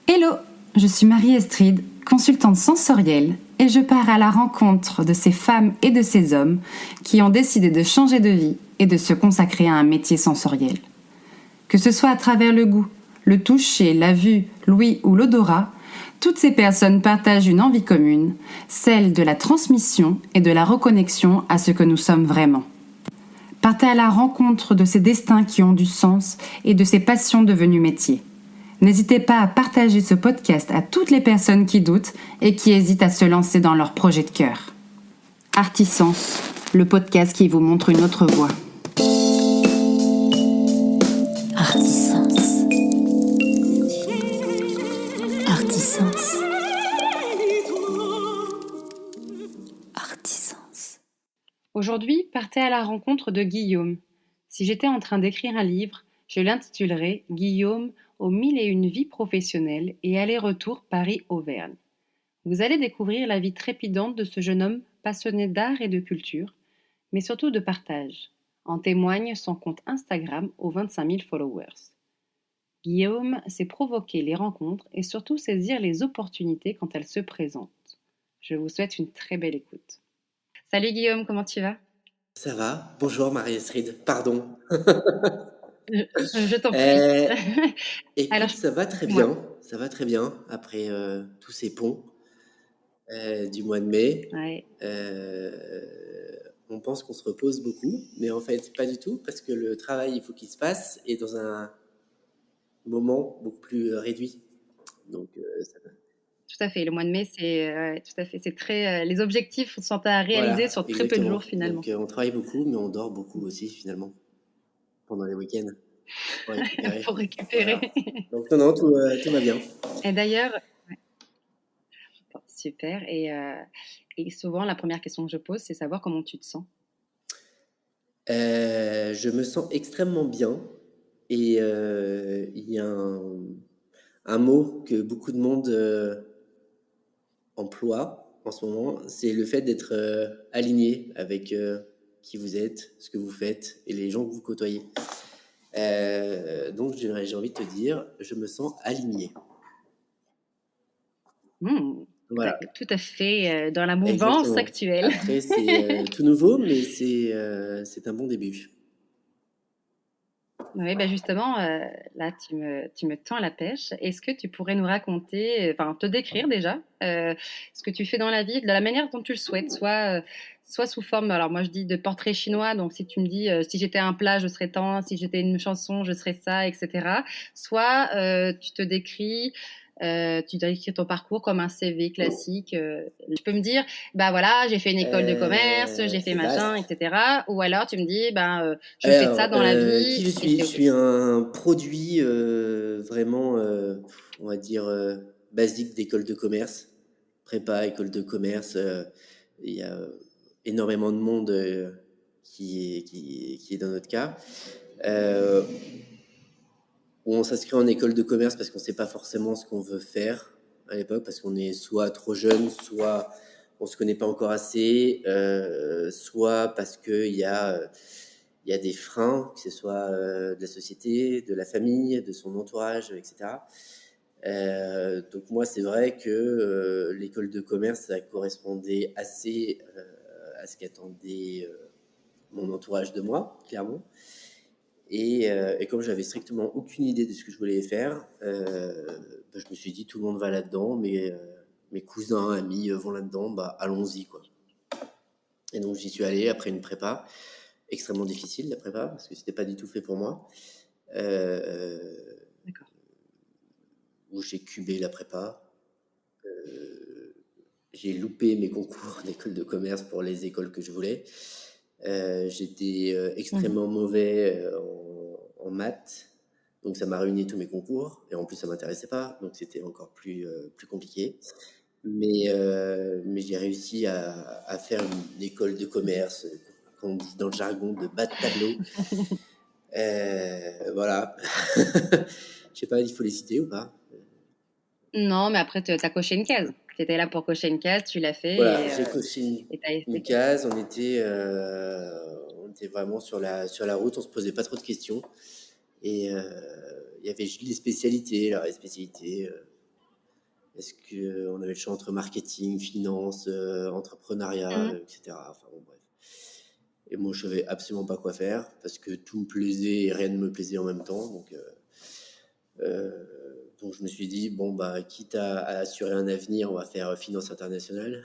Hello, je suis Marie-Estride, consultante sensorielle, et je pars à la rencontre de ces femmes et de ces hommes qui ont décidé de changer de vie et de se consacrer à un métier sensoriel. Que ce soit à travers le goût, le toucher, la vue, l'ouïe ou l'odorat, toutes ces personnes partagent une envie commune, celle de la transmission et de la reconnexion à ce que nous sommes vraiment. Partez à la rencontre de ces destins qui ont du sens et de ces passions devenues métiers. N'hésitez pas à partager ce podcast à toutes les personnes qui doutent et qui hésitent à se lancer dans leur projet de cœur. Artisans, le podcast qui vous montre une autre voie. Artisans. Artisans. Artisans. Aujourd'hui, partez à la rencontre de Guillaume. Si j'étais en train d'écrire un livre, je l'intitulerais « Guillaume aux 1001 vies professionnelles et aller-retour Paris-Auvergne ». Vous allez découvrir la vie trépidante de ce jeune homme passionné d'art et de culture, mais surtout de partage. En témoigne son compte Instagram aux 25 000 followers. Guillaume sait provoquer les rencontres et surtout saisir les opportunités quand elles se présentent. Je vous souhaite une très belle écoute. Salut Guillaume, comment tu vas ? Ça va? Bonjour Marie-Estride, pardon. Je t'en prie. Euh, écoute, Alors, ça va très dis-moi. bien. Ça va très bien après tous ces ponts du mois de mai. Ouais. On pense qu'on se repose beaucoup, mais en fait, pas du tout, parce que le travail, il faut qu'il se fasse, et dans un moment beaucoup plus réduit. Donc, ça va. Tout à fait. Le mois de mai, tout à fait. C'est très. Les objectifs sont à réaliser Voilà, sur très peu de exactement. jours finalement. Donc, on travaille beaucoup, mais on dort beaucoup aussi, finalement, pendant les week-ends, pour récupérer. Pour récupérer. Voilà. Donc, non, tout va bien. Et d'ailleurs, ouais. Bon, super. Et souvent, la première question que je pose, c'est savoir comment tu te sens. Je me sens extrêmement bien, et il y a un mot que beaucoup de monde emploie en ce moment, c'est le fait d'être aligné avec qui vous êtes, ce que vous faites et les gens que vous côtoyez. Donc j'ai envie de te dire, je me sens aligné. Voilà. Tout à fait dans la mouvance Exactement. actuelle. Après, c'est tout nouveau, mais c'est un bon début. Oui, bah justement, là, tu me tends la pêche. Est-ce que tu pourrais nous raconter, enfin, te décrire déjà, ce que tu fais dans la vie, de la manière dont tu le souhaites, soit sous forme, alors moi je dis de portrait chinois, donc si tu me dis, si j'étais un plat, je serais tant, si j'étais une chanson, je serais ça, etc. Soit tu te décris, tu décris ton parcours comme un CV classique. Tu peux me dire, bah voilà, j'ai fait une école de commerce, j'ai fait C'est machin, vaste. etc. Ou alors tu me dis, je fais de ça dans la vie. Qui je suis? Et Je c'est suis OK. un produit vraiment, on va dire, basique d'école de commerce, prépa, école de commerce. Il y a énormément de monde qui est dans notre cas. Euh, où on s'inscrit en école de commerce parce qu'on ne sait pas forcément ce qu'on veut faire à l'époque, parce qu'on est soit trop jeune, soit on ne se connaît pas encore assez, soit parce qu'il y a des freins, que ce soit de la société, de la famille, de son entourage, etc. Donc moi, c'est vrai que l'école de commerce, ça correspondait assez à ce qu'attendait mon entourage de moi, clairement. Et comme j'avais strictement aucune idée de ce que je voulais faire, je me suis dit tout le monde va là-dedans, mes cousins, amis vont là-dedans, allons-y quoi. Et donc j'y suis allé après une prépa extrêmement difficile, la prépa, parce que c'était pas du tout fait pour moi. D'accord. Où j'ai cubé la prépa. J'ai loupé mes concours d'école de commerce pour les écoles que je voulais. J'étais extrêmement mauvais en maths, donc ça m'a ruiné tous mes concours, et en plus ça m'intéressait pas, donc c'était encore plus compliqué. Mais j'ai réussi à faire une école de commerce, qu'on dit dans le jargon, de bas de tableau. Voilà. Je sais pas, il faut les citer ou pas? Non, mais après, tu as coché une case. Tu étais là pour cocher une case, tu l'as fait. Voilà, j'ai coché et t'as une case, on était vraiment sur la route, on se posait pas trop de questions. Et il y avait juste les spécialités. Alors les spécialités, Est-ce qu'on avait le choix entre marketing, finance, entrepreneuriat, Mhm. etc. Enfin bon, bref. Et moi, je savais absolument pas quoi faire parce que tout me plaisait et rien ne me plaisait en même temps. Donc je me suis dit, bon, bah, quitte à assurer un avenir, on va faire finance internationale.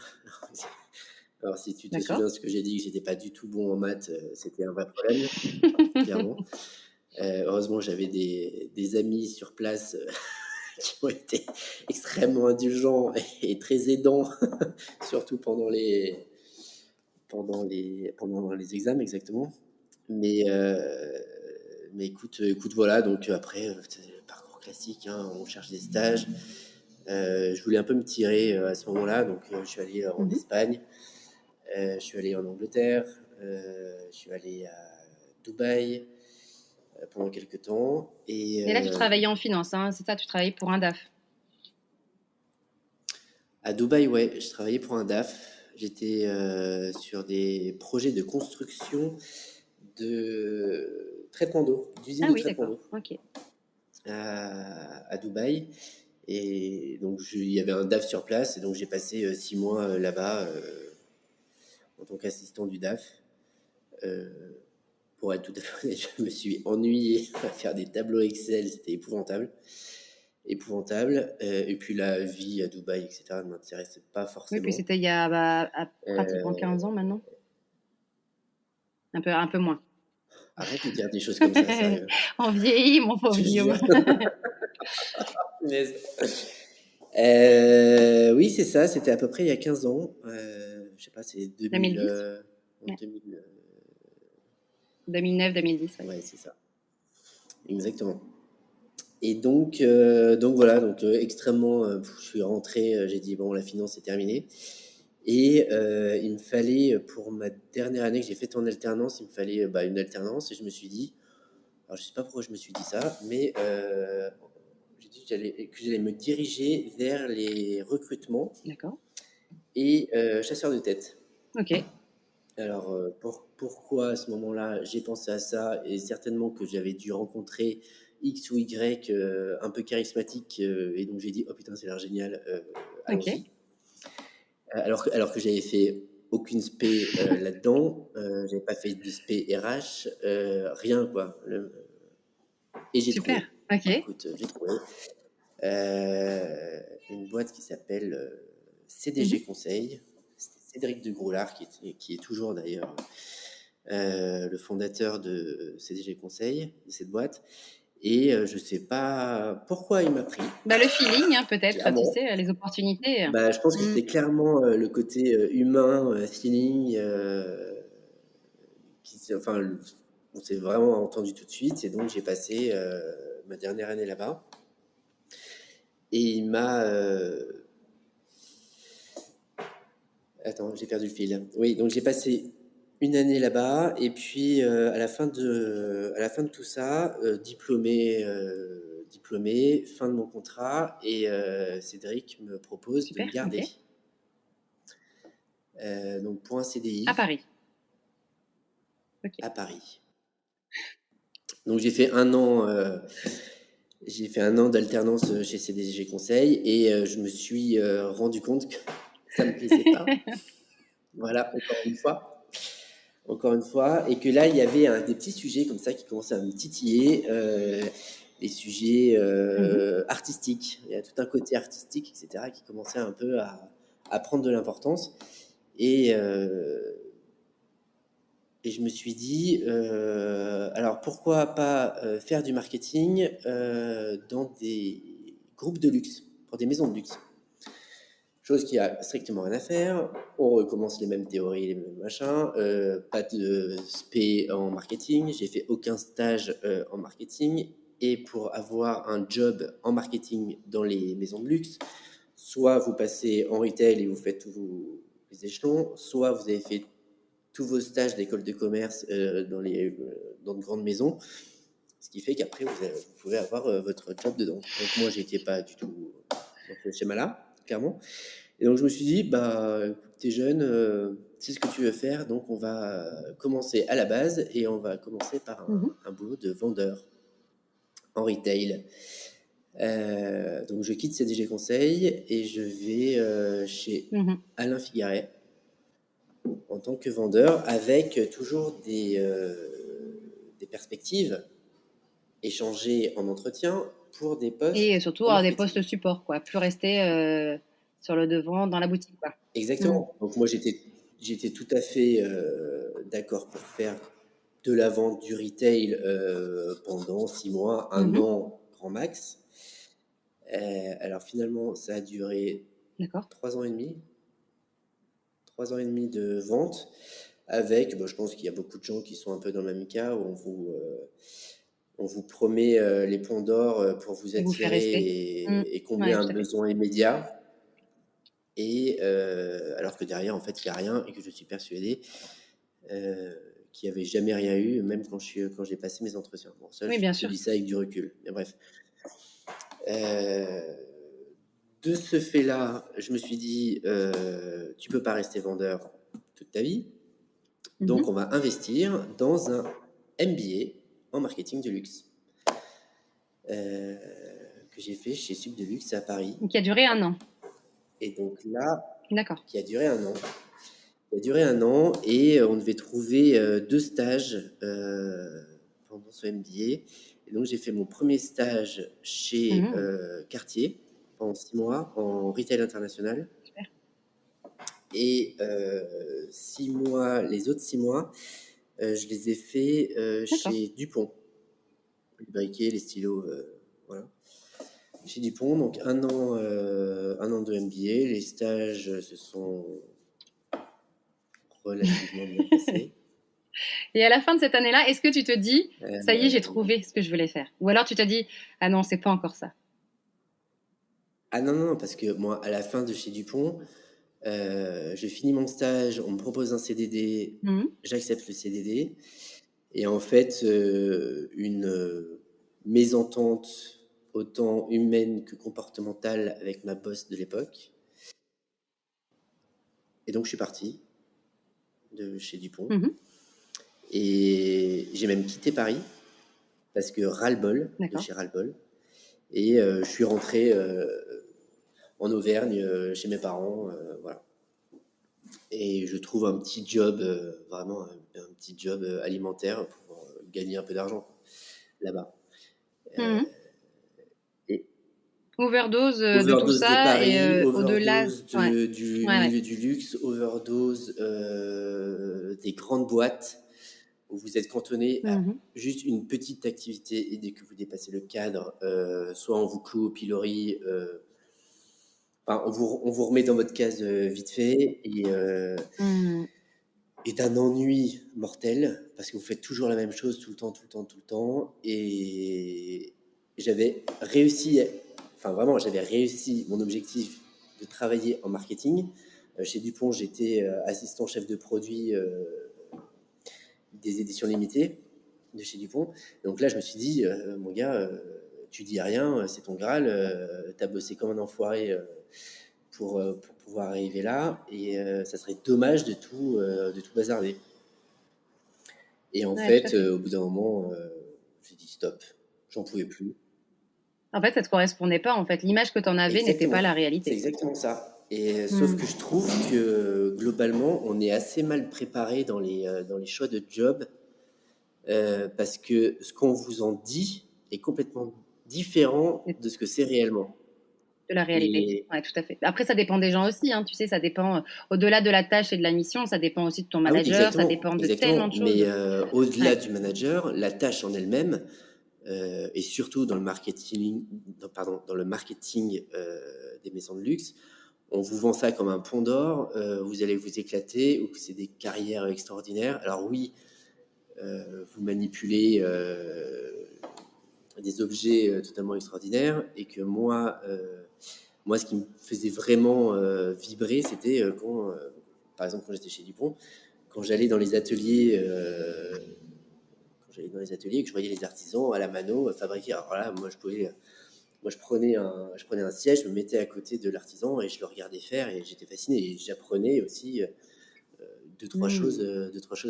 Alors, si tu te D'accord. souviens de ce que j'ai dit, que j'étais pas du tout bon en maths, c'était un vrai problème, clairement. Heureusement, j'avais des amis sur place qui ont été extrêmement indulgents et très aidants, surtout pendant les examens, exactement. Mais, euh, mais écoute, voilà, donc après, c'est le parcours classique, hein, on cherche des stages. Je voulais un peu me tirer à ce moment-là, donc je suis allé en Mhm. Espagne, je suis allé en Angleterre, je suis allé à Dubaï pendant quelques temps. Et là, tu travaillais en finance, hein, c'est ça, tu travaillais pour un DAF. À Dubaï, ouais, je travaillais pour un DAF. J'étais sur des projets de construction de traitement d'eau, d'usine Ah de oui, traitement d'accord. d'eau Ok. à Dubaï. Et donc, il y avait un DAF sur place. Et donc, j'ai passé 6 mois là-bas en tant qu'assistant du DAF. Euh, pour être tout à fait honnête, je me suis ennuyé à faire des tableaux Excel. C'était épouvantable. Épouvantable. Et puis, la vie à Dubaï, etc., ne m'intéressait pas Oui, puis forcément. c'était il y a pratiquement Euh, 15 ans maintenant. Un peu moins. Arrête de dire des choses comme ça, sérieux. On vieillit, mon pauvre Je te Guillaume. jure. Punaise. Oui, c'est ça, c'était à peu près il y a 15 ans. Je sais pas, c'est 2000, 2010. en Ouais. 2000, 2009, 2010, ouais. ouais, c'est ça, exactement. Et donc voilà, donc extrêmement, je suis rentré, j'ai dit, bon, la finance, c'est terminé. Et il me fallait, pour ma dernière année que j'ai faite en alternance, il me fallait bah, une alternance. Et je me suis dit, alors je sais pas pourquoi je me suis dit ça, mais j'ai dit que j'allais me diriger vers les recrutements D'accord. et chasseurs de tête. Ok. Alors, pourquoi à ce moment-là j'ai pensé à ça et certainement que j'avais dû rencontrer X ou Y un peu charismatique et donc j'ai dit oh putain, c'est l'air génial, Ok. allons-y. Alors que j'avais fait aucune spé là-dedans, j'avais pas fait de spé RH, rien quoi. Et j'ai Super. trouvé. Ok. Écoute, j'ai trouvé une boîte qui s'appelle CDG Mhm. Conseil. C'était Cédric de Groulard qui est toujours d'ailleurs le fondateur de CDG Conseil, de cette boîte. Et je sais pas pourquoi il m'a pris, Bah, le feeling, hein, peut-être, tu clairement. sais, les opportunités. Bah, je pense que Mm. c'était clairement le côté humain, feeling, enfin, on s'est vraiment entendu tout de suite. Et donc, j'ai passé ma dernière année là-bas. Et il m'a. Attends, j'ai perdu le fil. Oui, donc j'ai passé une année là-bas. Et puis, à la fin de tout ça, diplômé, fin de mon contrat. Et Cédric me propose de Super. me garder. Ok. Donc, pour un À CDI Paris. Ok. à Paris. Donc, j'ai fait un an d'alternance chez CDG Conseil. Et je me suis rendu compte que ça ne me plaisait pas. Voilà, encore une fois, et que là, il y avait des petits sujets comme ça qui commençaient à me titiller, les sujets Mhm. artistiques. Il y a tout un côté artistique, etc., qui commençait un peu à prendre de l'importance. Et, euh, et je me suis dit, alors pourquoi pas faire du marketing dans des groupes de luxe, pour des maisons de luxe. Chose qui a strictement rien à faire. On recommence les mêmes théories, les mêmes machins. Pas de spé en marketing. J'ai fait aucun stage en marketing. Et pour avoir un job en marketing dans les maisons de luxe, soit vous passez en retail et vous faites tous les échelons, soit vous avez fait tous vos stages d'école de commerce dans de grandes maisons. Ce qui fait qu'après, vous pouvez avoir votre job dedans. Donc moi, j'étais pas du tout dans ce schéma-là, clairement. Et donc je me suis dit, bah, t'es jeune, c'est ce que tu veux faire, donc on va commencer à la base et on va commencer par Mhm. un boulot de vendeur en retail. Donc je quitte CDG Conseil et je vais chez Mhm. Alain Figaret en tant que vendeur avec toujours des perspectives échangées en entretien pour des Et postes surtout en avoir des marketing. postes support, quoi. Plus rester sur le devant dans la boutique, quoi. Mhm. Exactement. Donc moi j'étais tout à fait d'accord pour faire de la vente du retail pendant 6 mois, un Mhm. an grand max. Alors finalement ça a duré D'accord. 3 ans et demi. 3 ans et demi de vente avec, je pense qu'il y a beaucoup de gens qui sont un peu dans le même cas où on vous promet les ponts d'or pour vous Et vous faire attirer rester. Mm. et combler Ouais, un tout à fait. besoin immédiat. Et alors que derrière, en fait, il n'y a rien et que je suis persuadé euh, qu'il n'y avait jamais rien eu, même quand j'ai passé mes entretiens. Bon, ça, Oui, je bien te sûr. dis ça avec du recul. Mais bref. Euh, de ce fait-là, je me suis dit, tu peux pas rester vendeur toute ta vie. Donc, Mhm. on va investir dans un MBA en marketing de luxe euh, que j'ai fait chez Sub de Luxe à Paris. Qui a duré 1 an. Et donc là, D'accord. qui a duré 1 an. Il a duré 1 an et on devait trouver 2 stages pendant ce MBA. Et donc, j'ai fait mon premier stage chez Mhm. Cartier pendant 6 mois en retail international. Super. Et 6 mois, les autres 6 mois, je les ai fait D'accord. chez Dupont. Les briquets, les stylos, voilà. Chez Dupont, donc 1 an de MBA. Les stages se sont relativement bien passés. Et à la fin de cette année-là, est-ce que tu te dis, ça y est, j'ai Euh, trouvé ce que je voulais faire? Ou alors tu te dis, ah non, c'est pas encore ça. Ah non, non, parce que moi, à la fin de chez Dupont, je finis mon stage, on me propose un CDD, Mhm. j'accepte le CDD. Et en fait, une mésentente autant humaine que comportementale avec ma boss de l'époque. Et donc, je suis parti de chez Dupont. Mhm. Et j'ai même quitté Paris parce que ras-le-bol de D'accord. chez ras-le-bol. Et je suis rentré en Auvergne chez mes parents. Voilà. Et je trouve un petit job, vraiment un petit job alimentaire pour gagner un peu d'argent quoi, là-bas. Mhm. Et Overdose de tout overdose de ça et Paris, au-delà. overdose Ouais. du Ouais, ouais. milieu du luxe, overdose des grandes boîtes où vous êtes cantonné à Mhm. juste une petite activité et dès que vous dépassez le cadre, soit on vous cloue au pilori, enfin, on vous remet dans votre case vite fait Mhm. et d'un ennui mortel parce que vous faites toujours la même chose tout le temps, tout le temps, tout le temps. Et j'avais réussi, enfin vraiment, j'avais réussi mon objectif de travailler en marketing. Chez Dupont, j'étais assistant chef de produit des éditions limitées de chez Dupont. Donc là, je me suis dit, mon gars, tu dis rien, c'est ton Graal, t'as bossé comme un enfoiré pour pouvoir arriver là, et ça serait dommage de tout bazarder. Et en Ouais, tout à fait, fait. au bout d'un moment, j'ai dit stop, j'en pouvais plus. En fait, ça te correspondait pas. En fait, l'image que tu en avais n'était pas Exactement, la c'est réalité. exactement ça. Et sauf Mhm. que je trouve que globalement, on est assez mal préparé dans les choix de job parce que ce qu'on vous en dit est complètement différent de ce que c'est réellement. De la réalité. Et Ouais, tout à fait. Après, ça dépend des gens aussi, hein, tu sais, ça dépend, au-delà de la tâche et de la mission, ça dépend aussi de ton ah oui, manager, ça exactement, dépend de tellement exactement. de Mais choses. au-delà Ouais. du manager, la tâche en elle-même, et surtout dans le marketing, dans le marketing des maisons de luxe, on vous vend ça comme un pont d'or, vous allez vous éclater ou que c'est des carrières extraordinaires. Alors oui, vous manipulez des objets totalement extraordinaires et que moi, ce qui me faisait vraiment vibrer, c'était par exemple, quand j'étais chez Dupont, quand j'allais dans les ateliers, et que je voyais les artisans à la mano fabriquer. Alors là, moi, je prenais un siège, je me mettais à côté de l'artisan et je le regardais faire et j'étais fasciné. Et j'apprenais aussi Mmh. deux, trois choses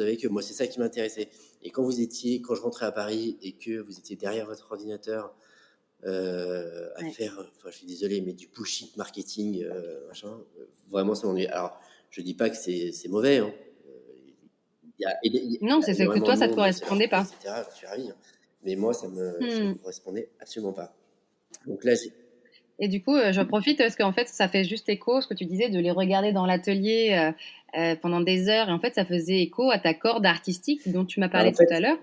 avec eux. Moi, c'est ça qui m'intéressait. Et quand je rentrais à Paris et que vous étiez derrière votre ordinateur à Ouais. faire, enfin, je suis désolé, mais du bullshit marketing, machin. Vraiment, ça m'ennuie. Alors, je dis pas que c'est mauvais, hein. Il y Non, a c'est que énormément toi, de ça te monde, ça leur correspondait plaît, pas. etc. Je suis ravi, hein. Mais moi, ça me Mmh. correspondait absolument pas. Donc là, j'ai Et du coup, je profite parce qu'en fait, ça fait juste écho, ce que tu disais, de les regarder dans l'atelier pendant des heures. Et en fait, ça faisait écho à ta corde artistique dont tu m'as bah, parlé en tout fait, à l'heure.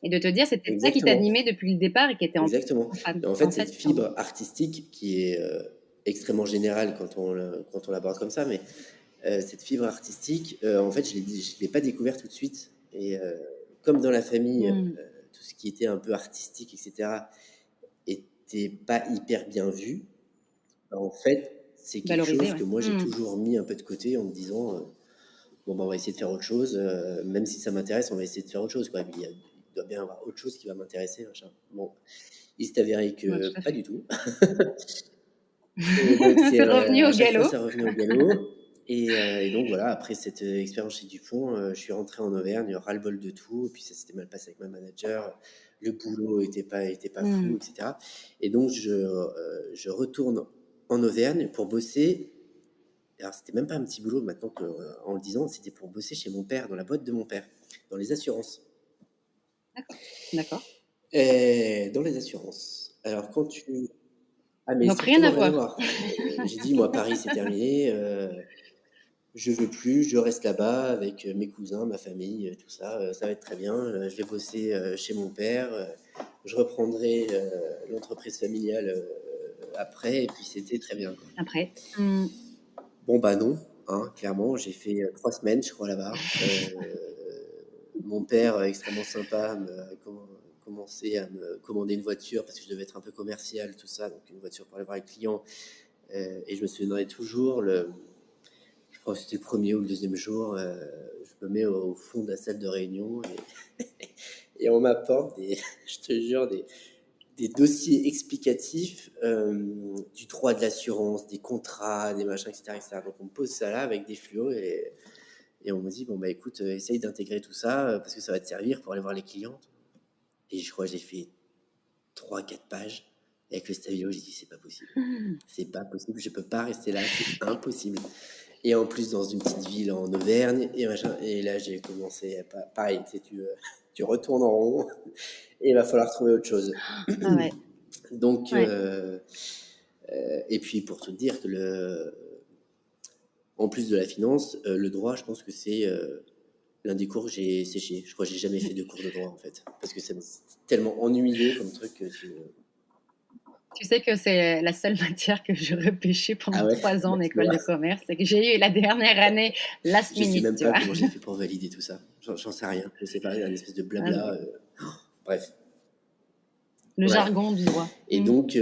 Et de te dire, c'était ça qui exactement, t'animait depuis le départ et qui était exactement. Et en fait, en cette fait, pardon. fibre artistique qui est extrêmement générale quand on l'aborde comme ça, mais cette fibre artistique, en fait, je l'ai pas découverte tout de suite. Et comme dans la famille, Mmh. tout ce qui était un peu artistique, etc., était pas hyper bien vu. Bah, en fait, c'est quelque Valorisé, chose ouais. que moi j'ai Mmh. toujours mis un peu de côté en me disant bon, bah, on va essayer de faire autre chose, même si ça m'intéresse, on va essayer de faire autre chose, quoi. Il doit bien y avoir autre chose qui va m'intéresser, machin. Bon, il s'est avéré Ouais, que tout à pas fait. du tout. Et donc, C'est revenu à au chaque fois, galop. ça revenait au galop. Et donc, voilà, après cette expérience chez Dupont, je suis rentré en Auvergne, ras-le-bol de tout. Et puis, ça s'était mal passé avec ma manager. Le boulot était pas fou, Mmh. etc. Et donc, je retourne en Auvergne pour bosser. Alors, c'était même pas un petit boulot maintenant en le disant, c'était pour bosser chez mon père, dans la boîte de mon père, dans les assurances. D'accord. D'accord. Et dans les assurances. Alors, quand tu. Ah, mais Donc rien à strictement rien à voir. voir. J'ai dit, moi, Paris, c'est terminé. Je veux plus, je reste là-bas avec mes cousins, ma famille, tout ça. Ça va être très bien. Je vais bosser chez mon père. Je reprendrai l'entreprise familiale après. Et puis, c'était très bien, quoi. Après. Mmh. Bon, bah non, hein, clairement. J'ai fait 3 semaines, je crois, là-bas. Mon père, extrêmement sympa, a commencé à me commander une voiture parce que je devais être un peu commercial, tout ça. Donc, une voiture pour aller voir les clients. Et je me souviendrai toujours, je crois que c'était le premier ou le deuxième jour, je me mets au fond de la salle de réunion et on m'apporte je te jure, des dossiers explicatifs du droit de l'assurance, des contrats, des machins, etc., etc. Donc on me pose ça là avec des fluos et on me dit, bon bah écoute, essaye d'intégrer tout ça parce que ça va te servir pour aller voir les clients. Et je crois que j'ai fait 3, 4 pages. Et avec le stabilo, j'ai dit, c'est pas possible. C'est pas possible, je peux pas rester là, c'est impossible. Et en plus, dans une petite ville en Auvergne, et machin. Et là, j'ai commencé, pareil, tu sais, tu retournes en rond, et il va falloir trouver autre chose. Ah ouais. Donc, Ouais. et puis pour te dire que en plus de la finance, le droit, je pense que c'est l'un des cours que j'ai séché. Je crois que j'ai jamais fait de cours de droit, en fait. Parce que c'est tellement ennuyeux comme truc que Tu sais que c'est la seule matière que je repêchais Ah pendant ouais, 3 ans bah, en tu école vois. de commerce et que j'ai eu la dernière année last Je sais minute, même tu pas vois? comment j'ai fait pour valider tout ça. J'en sais rien. Je sais pas, un espèce de Ah blabla. ouais, Bref. le Ouais. jargon du droit. Et Mmh. donc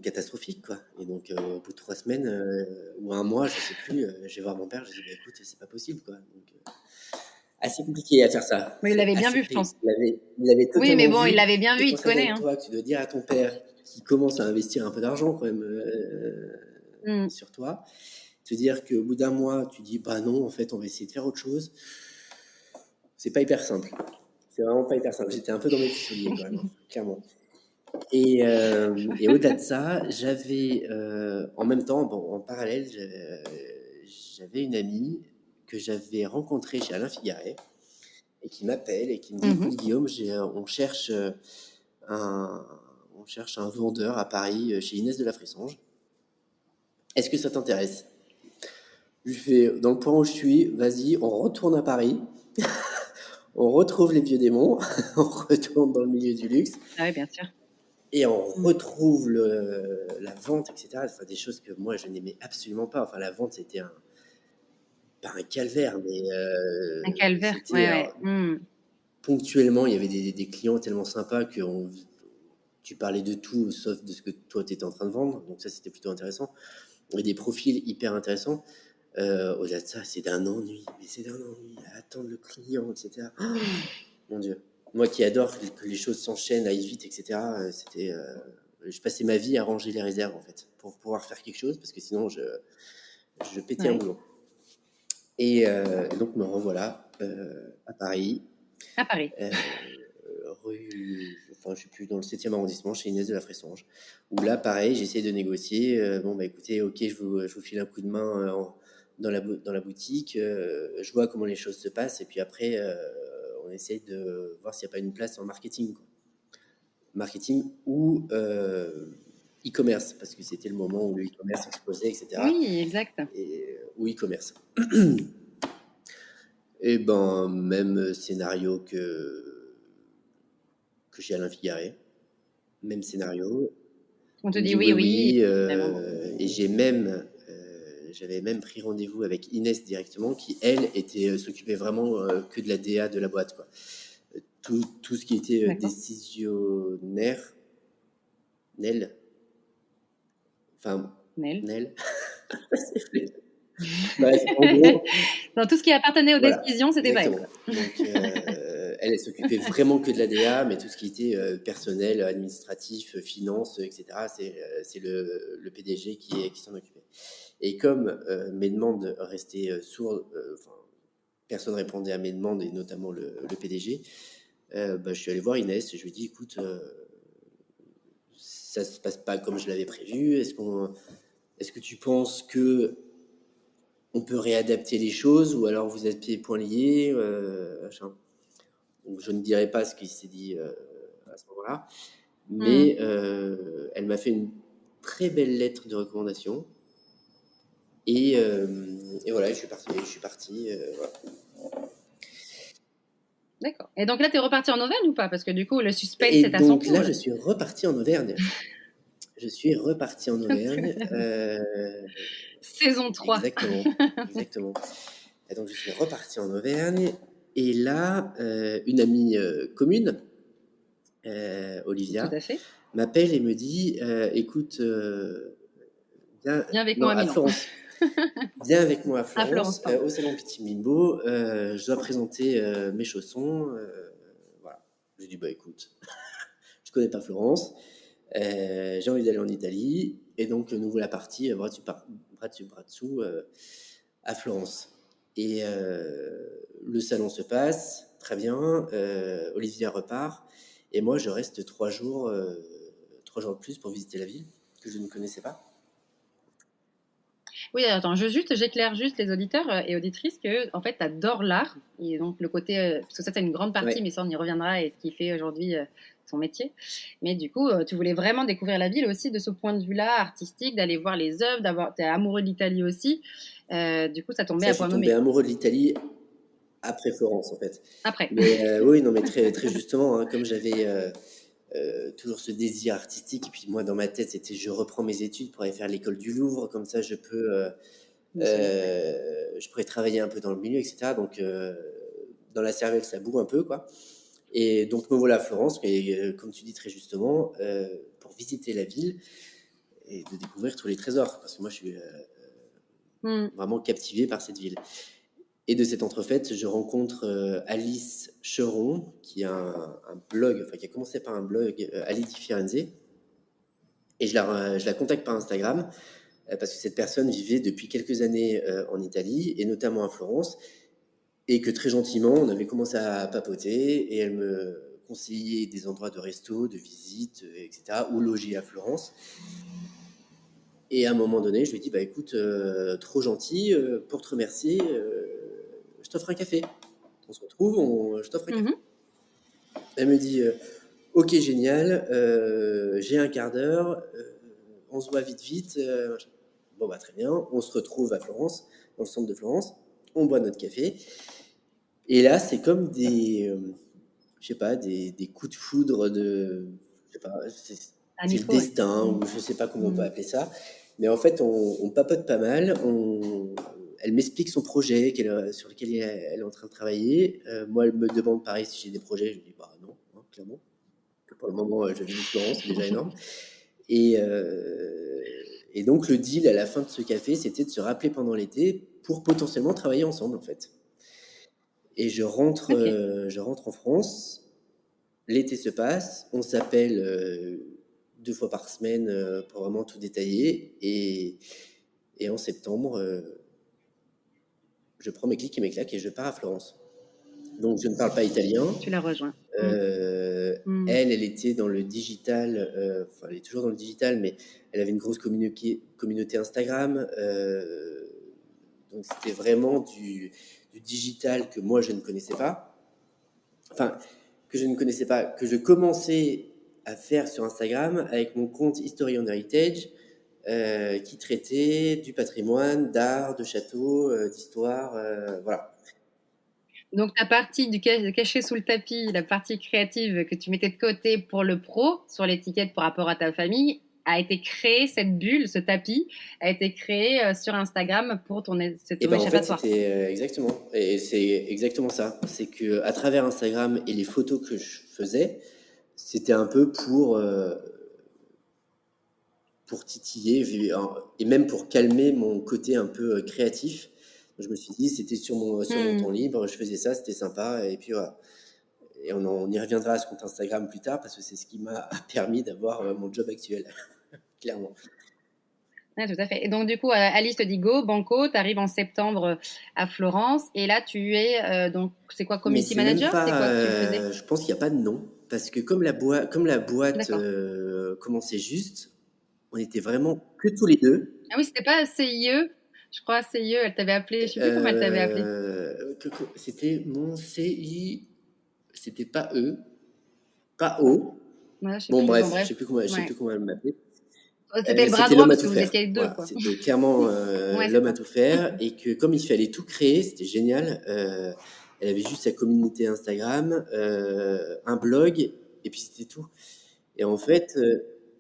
catastrophique, quoi. Et donc, au bout de 3 semaines ou un mois, je sais plus, je vais voir mon père, je dis, bah écoute, c'est pas possible, quoi. Donc, assez compliqué à faire ça. Mais il C'est l'avait bien assez vu, je compliqué. pense. Il avait Oui, mais totalement bon, il vu. l'avait bien Et vu, il quand te ça vient connaît, de hein. toi, que tu dois dire à ton père qui commence à investir un peu d'argent quand même Mmh. sur toi, te dire qu'au bout d'un mois, tu dis, bah non, en fait, on va essayer de faire autre chose. C'est pas hyper simple. C'est vraiment pas hyper simple. J'étais un peu dans mes petits souliers quand même, hein, clairement. Et au-delà de ça, j'avais en même temps, bon, en parallèle, j'avais une amie que j'avais rencontrée chez Alain Figaret et qui m'appelle et qui me dit, Mmh écoute mh. Guillaume, un, on cherche un vendeur à Paris chez Inès de la Fressange. Est-ce que ça t'intéresse? Je lui fais, dans le point où je suis, vas-y, on retourne à Paris, on retrouve les vieux démons, on retourne dans le milieu du luxe. Ah oui, bien sûr. Et on Mmh. retrouve la vente, etc. Enfin, des choses que moi, je n'aimais absolument pas. Enfin, la vente, c'était pas un calvaire, mais Un calvaire. c'était. Ouais, ouais. Alors, Mmh. ponctuellement, il y avait des clients tellement sympas que tu parlais de tout sauf de ce que toi, tu étais en train de vendre. Donc, ça, c'était plutôt intéressant. Et des profils hyper intéressants. Au-delà de ça, c'est d'un ennui. Mais c'est d'un ennui à attendre le client, etc. Oh, mon Dieu. Moi qui adore que les choses s'enchaînent, aillent vite, etc. Je passais ma vie à ranger les réserves, en fait, pour pouvoir faire quelque chose, parce que sinon, je pétais un Ouais. boulon. Et donc, me revoilà à Paris, À Paris. euh, je suis plus dans le 7e arrondissement, chez Inès de la Fressange, où là, pareil, j'essaie de négocier. Bon, bah écoutez, ok, je vous file un coup de main dans la boutique, je vois comment les choses se passent, et puis après, on essaye de voir s'il n'y a pas une place en marketing, quoi. Marketing ou e-commerce, parce que c'était le moment où le e-commerce explosait, etc. Oui, exact. Ou e-commerce. Et ben, même scénario que chez Alain Figaré. Même scénario. On te On me dit dit oui, oui, oui, oui. évidemment. Et j'avais même pris rendez-vous avec Inès directement, qui, elle, s'occupait vraiment que de la DA de la boîte, quoi. Tout ce qui était D'accord. décisionnaire, Nel, enfin, Nel. Nel. Bref, en gros, Dans tout ce qui appartenait aux voilà, décisions, c'était pas elle, exactement. quoi. Donc, elle s'occupait vraiment que de la DA, mais tout ce qui était personnel, administratif, finance, etc., c'est le PDG qui s'en occupait. Et comme mes demandes restaient sourdes, enfin, personne répondait à mes demandes, et notamment le PDG, bah, je suis allé voir Inès et je lui ai dit, écoute, ça se passe pas comme je l'avais prévu. Est-ce que tu penses que on peut réadapter les choses, ou alors vous êtes pieds et poings liés, machin. Donc, je ne dirai pas ce qui s'est dit à ce moment-là, mais elle m'a fait une très belle lettre de recommandation, et voilà, je suis parti, voilà. D'accord. Et donc là, tu es reparti en Auvergne ou pas? Parce que du coup, le suspense Et est à son donc là, comble. je suis reparti en Auvergne. Je suis reparti en Auvergne. Saison 3. Exactement, exactement. Et donc, je suis reparti en Auvergne. Et là, une amie commune, Tout Olivia, à fait. m'appelle et me dit, écoute, Viens avec non, moi à à Milan. Florence. Viens avec moi à À Florence, Florence, pardon. au salon Petit Mimbo. Je dois présenter mes chaussons. Voilà. Je dis, bah écoute, je connais pas Florence. J'ai envie d'aller en Italie. Et donc, nous voilà partis, bras dessus, bras dessus, bras dessous, à Florence. Et le salon se passe très bien. Olivia repart. Et moi, je reste 3 jours de plus pour visiter la ville que je ne connaissais pas. Oui, attends, j'éclaire juste les auditeurs et auditrices que, en fait, tu adores l'art. Et donc, le côté, parce que ça, c'est une grande partie, Ouais. mais ça, on y reviendra, et ce qui fait aujourd'hui son métier. Mais du coup, tu voulais vraiment découvrir la ville aussi de ce point de vue-là, artistique, d'aller voir les œuvres, t'es amoureux de l'Italie aussi. Du coup, ça tombait Ça, à je suis point tombé nommé, quoi. amoureux de l'Italie après Florence, en fait. Après. Mais oui, non, mais très, très justement, hein, comme j'avais toujours ce désir artistique, et puis moi, dans ma tête, c'était je reprends mes études pour aller faire l'école du Louvre, comme ça, je pourrais travailler un peu dans le milieu, etc. Donc, dans la cervelle, ça boue un peu, quoi. Et donc, me voilà à Florence, mais comme tu dis très justement, pour visiter la ville et de découvrir tous les trésors, parce que moi, je suis vraiment captivé par cette ville. Et de cette entrefaite, je rencontre Alice Cheron, qui a un blog, enfin qui a commencé par un blog, Ali di Firenze. Et je la contacte par Instagram, parce que cette personne vivait depuis quelques années en Italie, et notamment à Florence, et que très gentiment, on avait commencé à papoter, et elle me conseillait des endroits de resto, de visite, etc., où loger à Florence. Et à un moment donné, je lui ai dit, bah écoute, trop gentil, pour te remercier, je t'offre un café. On se retrouve, je t'offre un café. Elle me dit, ok, génial, j'ai un quart d'heure, on se voit vite. Bon, bah très bien, on se retrouve à Florence, dans le centre de Florence, on boit notre café. Et là, c'est comme je sais pas, des coups de foudre je sais pas, c'est le Amicaux, ouais. destin, ou je sais pas comment on peut appeler ça. Mais en fait, on papote pas mal. Elle m'explique son projet sur lequel elle est en train de travailler. Moi, elle me demande pareil si j'ai des projets. Je lui dis, bah non, hein, clairement. Que pour le moment, je visite Florence, c'est déjà énorme. Et donc, le deal à la fin de ce café, c'était de se rappeler pendant l'été pour potentiellement travailler ensemble, en fait. Et je rentre en France. L'été se passe, on s'appelle 2 fois par semaine pour vraiment tout détailler. Et en septembre, je prends mes clics et mes claques et je pars à Florence. Donc, je ne parle pas italien. Tu la rejoins. Mmh. Mmh. Elle était dans le digital, enfin, elle est toujours dans le digital, mais elle avait une grosse communauté Instagram. Donc, c'était vraiment du digital que moi, je ne connaissais pas. Enfin, que je ne connaissais pas, que je commençais à faire sur Instagram avec mon compte History on Heritage, qui traitait du patrimoine, d'art, de châteaux, d'histoire, voilà. Donc ta partie caché sous le tapis, la partie créative que tu mettais de côté pour le pro, sur l'étiquette par rapport à ta famille, a été créée, cette bulle, ce tapis, a été créé sur Instagram pour ton Et ben en fait, échappatoire. c'était exactement. Et c'est exactement ça. C'est que à travers Instagram et les photos que je faisais, c'était un peu pour titiller et même pour calmer mon côté un peu créatif. Je me suis dit, c'était sur mon temps libre, je faisais ça, c'était sympa. Et puis voilà. Et on y reviendra à ce compte Instagram plus tard parce que c'est ce qui m'a permis d'avoir mon job actuel, clairement. Ouais, tout à fait. Et donc, du coup, Alice te dit go, banco, tu arrives en septembre à Florence, et là, tu es, donc, c'est quoi, Mais community c'est même manager? C'est pas, quoi que tu faisais? je pense qu'il n'y a pas de nom parce que comme la boîte D'accord. commençait juste, on était vraiment que tous les deux. Ah oui, c'était pas CIE, je crois, CIE, elle t'avait appelé, je sais plus comment elle t'avait appelé. C'était mon CI, c'était pas E, pas O. Ouais, je sais Bon plus, bon, bref, bref. je sais Ouais. plus comment elle m'appelait. C'était le bras C'était droit l'homme à parce tout que vous faire. étiez deux, Voilà, quoi. c'était clairement Ouais, c'est l'homme à ça. tout faire et que comme il fallait tout créer, c'était génial. Elle avait juste sa communauté Instagram, un blog et puis c'était tout. Et en fait,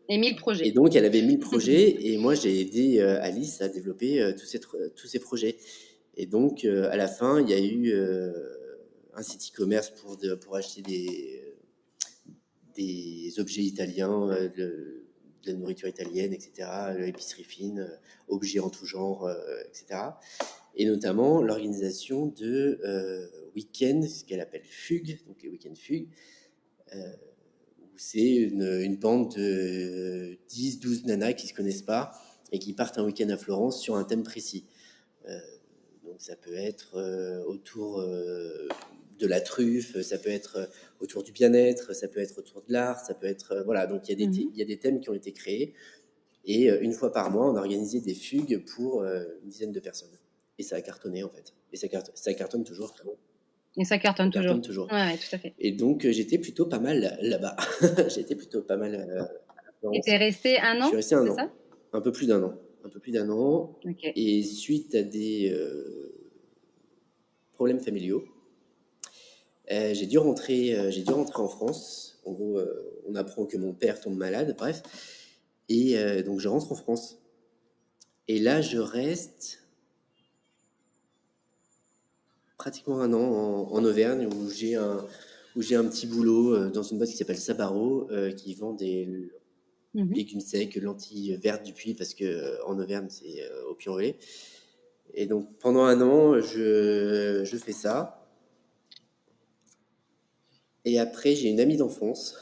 Et 1000 et projets. donc elle avait 1000 projets et moi j'ai aidé Alice à développer tous ces projets. Et donc à la fin, il y a eu un site e-commerce pour acheter des objets italiens, de la nourriture italienne, etc., l'épicerie fine, objets en tout genre, etc. Et notamment l'organisation de week-ends, ce qu'elle appelle fugues, donc les week-ends fugues, où c'est une bande de 10-12 nanas qui ne se connaissent pas et qui partent un week-end à Florence sur un thème précis. Euh, donc ça peut être autour de la truffe, ça peut être autour du bien-être, ça peut être autour de l'art, ça peut être... voilà, donc il y a des thèmes qui ont été créés. Et une fois par mois, on organisait des fugues pour une dizaine de personnes. Et ça a cartonné en fait. Et ça cartonne toujours. Et ça Ça cartonne toujours. cartonne toujours. Ouais, ouais, tout à fait. Et donc j'étais plutôt pas mal là-bas. J'étais plutôt pas mal à Et Florence. t'es resté un Je suis an, resté un c'est an. ça? Un peu plus d'un an. Un peu plus d'un an. Ok. Et suite à des problèmes familiaux, j'ai dû rentrer en France. En gros, on apprend que mon père tombe malade, bref. Et donc, je rentre en France. Et là, je reste pratiquement un an en Auvergne où j'ai un petit boulot dans une boîte qui s'appelle Sabaro, qui vend des légumes secs, lentilles vertes du puits, parce que en Auvergne, c'est au Puy-en-Velay. Et donc, pendant un an, je fais ça. Et après, j'ai une amie d'enfance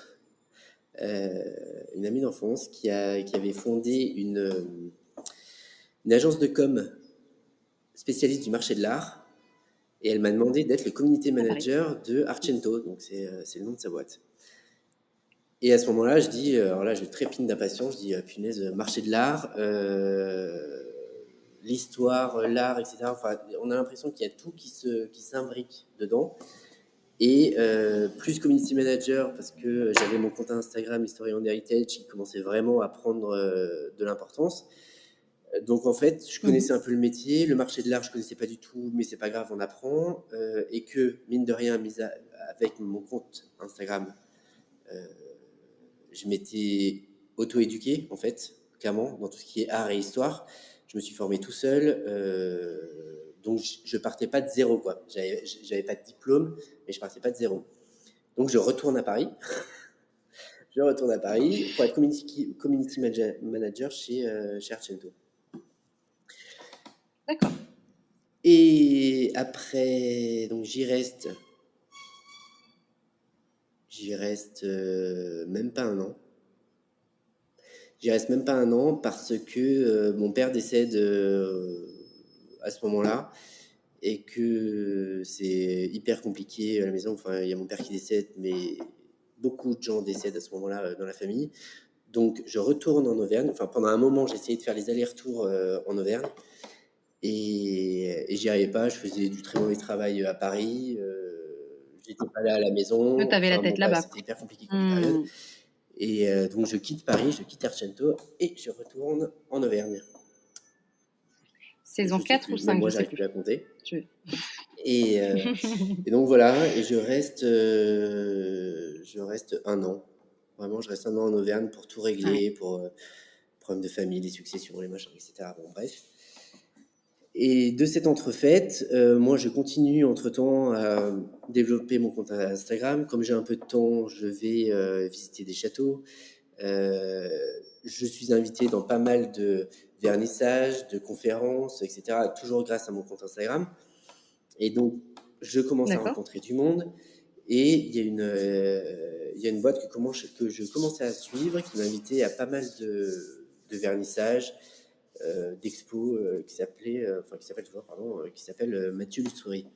qui avait fondé une agence de com spécialiste du marché de l'art. Et elle m'a demandé d'être le community À Paris. manager de Argento, donc c'est le nom de sa boîte. Et à ce moment-là, je dis, alors là, je trépigne d'impatience, je dis, punaise, marché de l'art, l'histoire, l'art, etc. Enfin, on a l'impression qu'il y a tout qui s'imbrique dedans. Et plus community manager, parce que j'avais mon compte Instagram History on Heritage qui commençait vraiment à prendre de l'importance. Donc en fait, je connaissais un peu le métier, le marché de l'art, je connaissais pas du tout, mais c'est pas grave, on apprend. Et que, mine de rien, avec mon compte Instagram, je m'étais auto-éduqué, en fait, clairement, dans tout ce qui est art et histoire. Je me suis formé tout seul. Donc je partais pas de zéro, quoi. J'avais pas de diplôme, mais je partais pas de zéro. Donc je retourne à Paris. Je retourne à Paris pour être community manager chez Argento. D'accord. Et après, donc j'y reste même pas un an. J'y reste même pas un an parce que mon père décède à ce moment-là. et que c'est hyper compliqué à la maison. Enfin, il y a mon père qui décède, mais beaucoup de gens décèdent à ce moment-là dans la famille. Donc, je retourne en Auvergne. Enfin, pendant un moment, j'ai essayé de faire les allers-retours en Auvergne et j'y arrivais pas. Je faisais du très mauvais travail à Paris. J'étais pas là à la maison. Tu avais la Enfin, tête bon, bref, là-bas, c'était quoi. hyper compliqué comme période. Hmm. Et donc, je quitte Paris, je quitte Argento et je retourne en Auvergne. Saison Je sais 4 ou plus, même 5, moi, je sais j'arrive plus plus. à compter. Je- Et, et donc voilà, et je reste 1 an. Vraiment, je reste 1 an en Auvergne pour tout Ouais. régler, pour problèmes de famille, les successions, les machins, etc. Bon, bref. Et de cette entrefaite, moi, je continue entre-temps à développer mon compte Instagram. Comme j'ai un peu de temps, je vais visiter des châteaux. Euh, je suis invité dans pas mal de vernissages, de conférences, etc. Toujours grâce à mon compte Instagram. Et donc, je commence à D'accord. rencontrer du monde. Et il y a une boîte que je commençais à suivre qui m'invitait à pas mal de vernissages, d'expos qui s'appelle toujours, pardon, qui s'appelle Mathieu Lustury.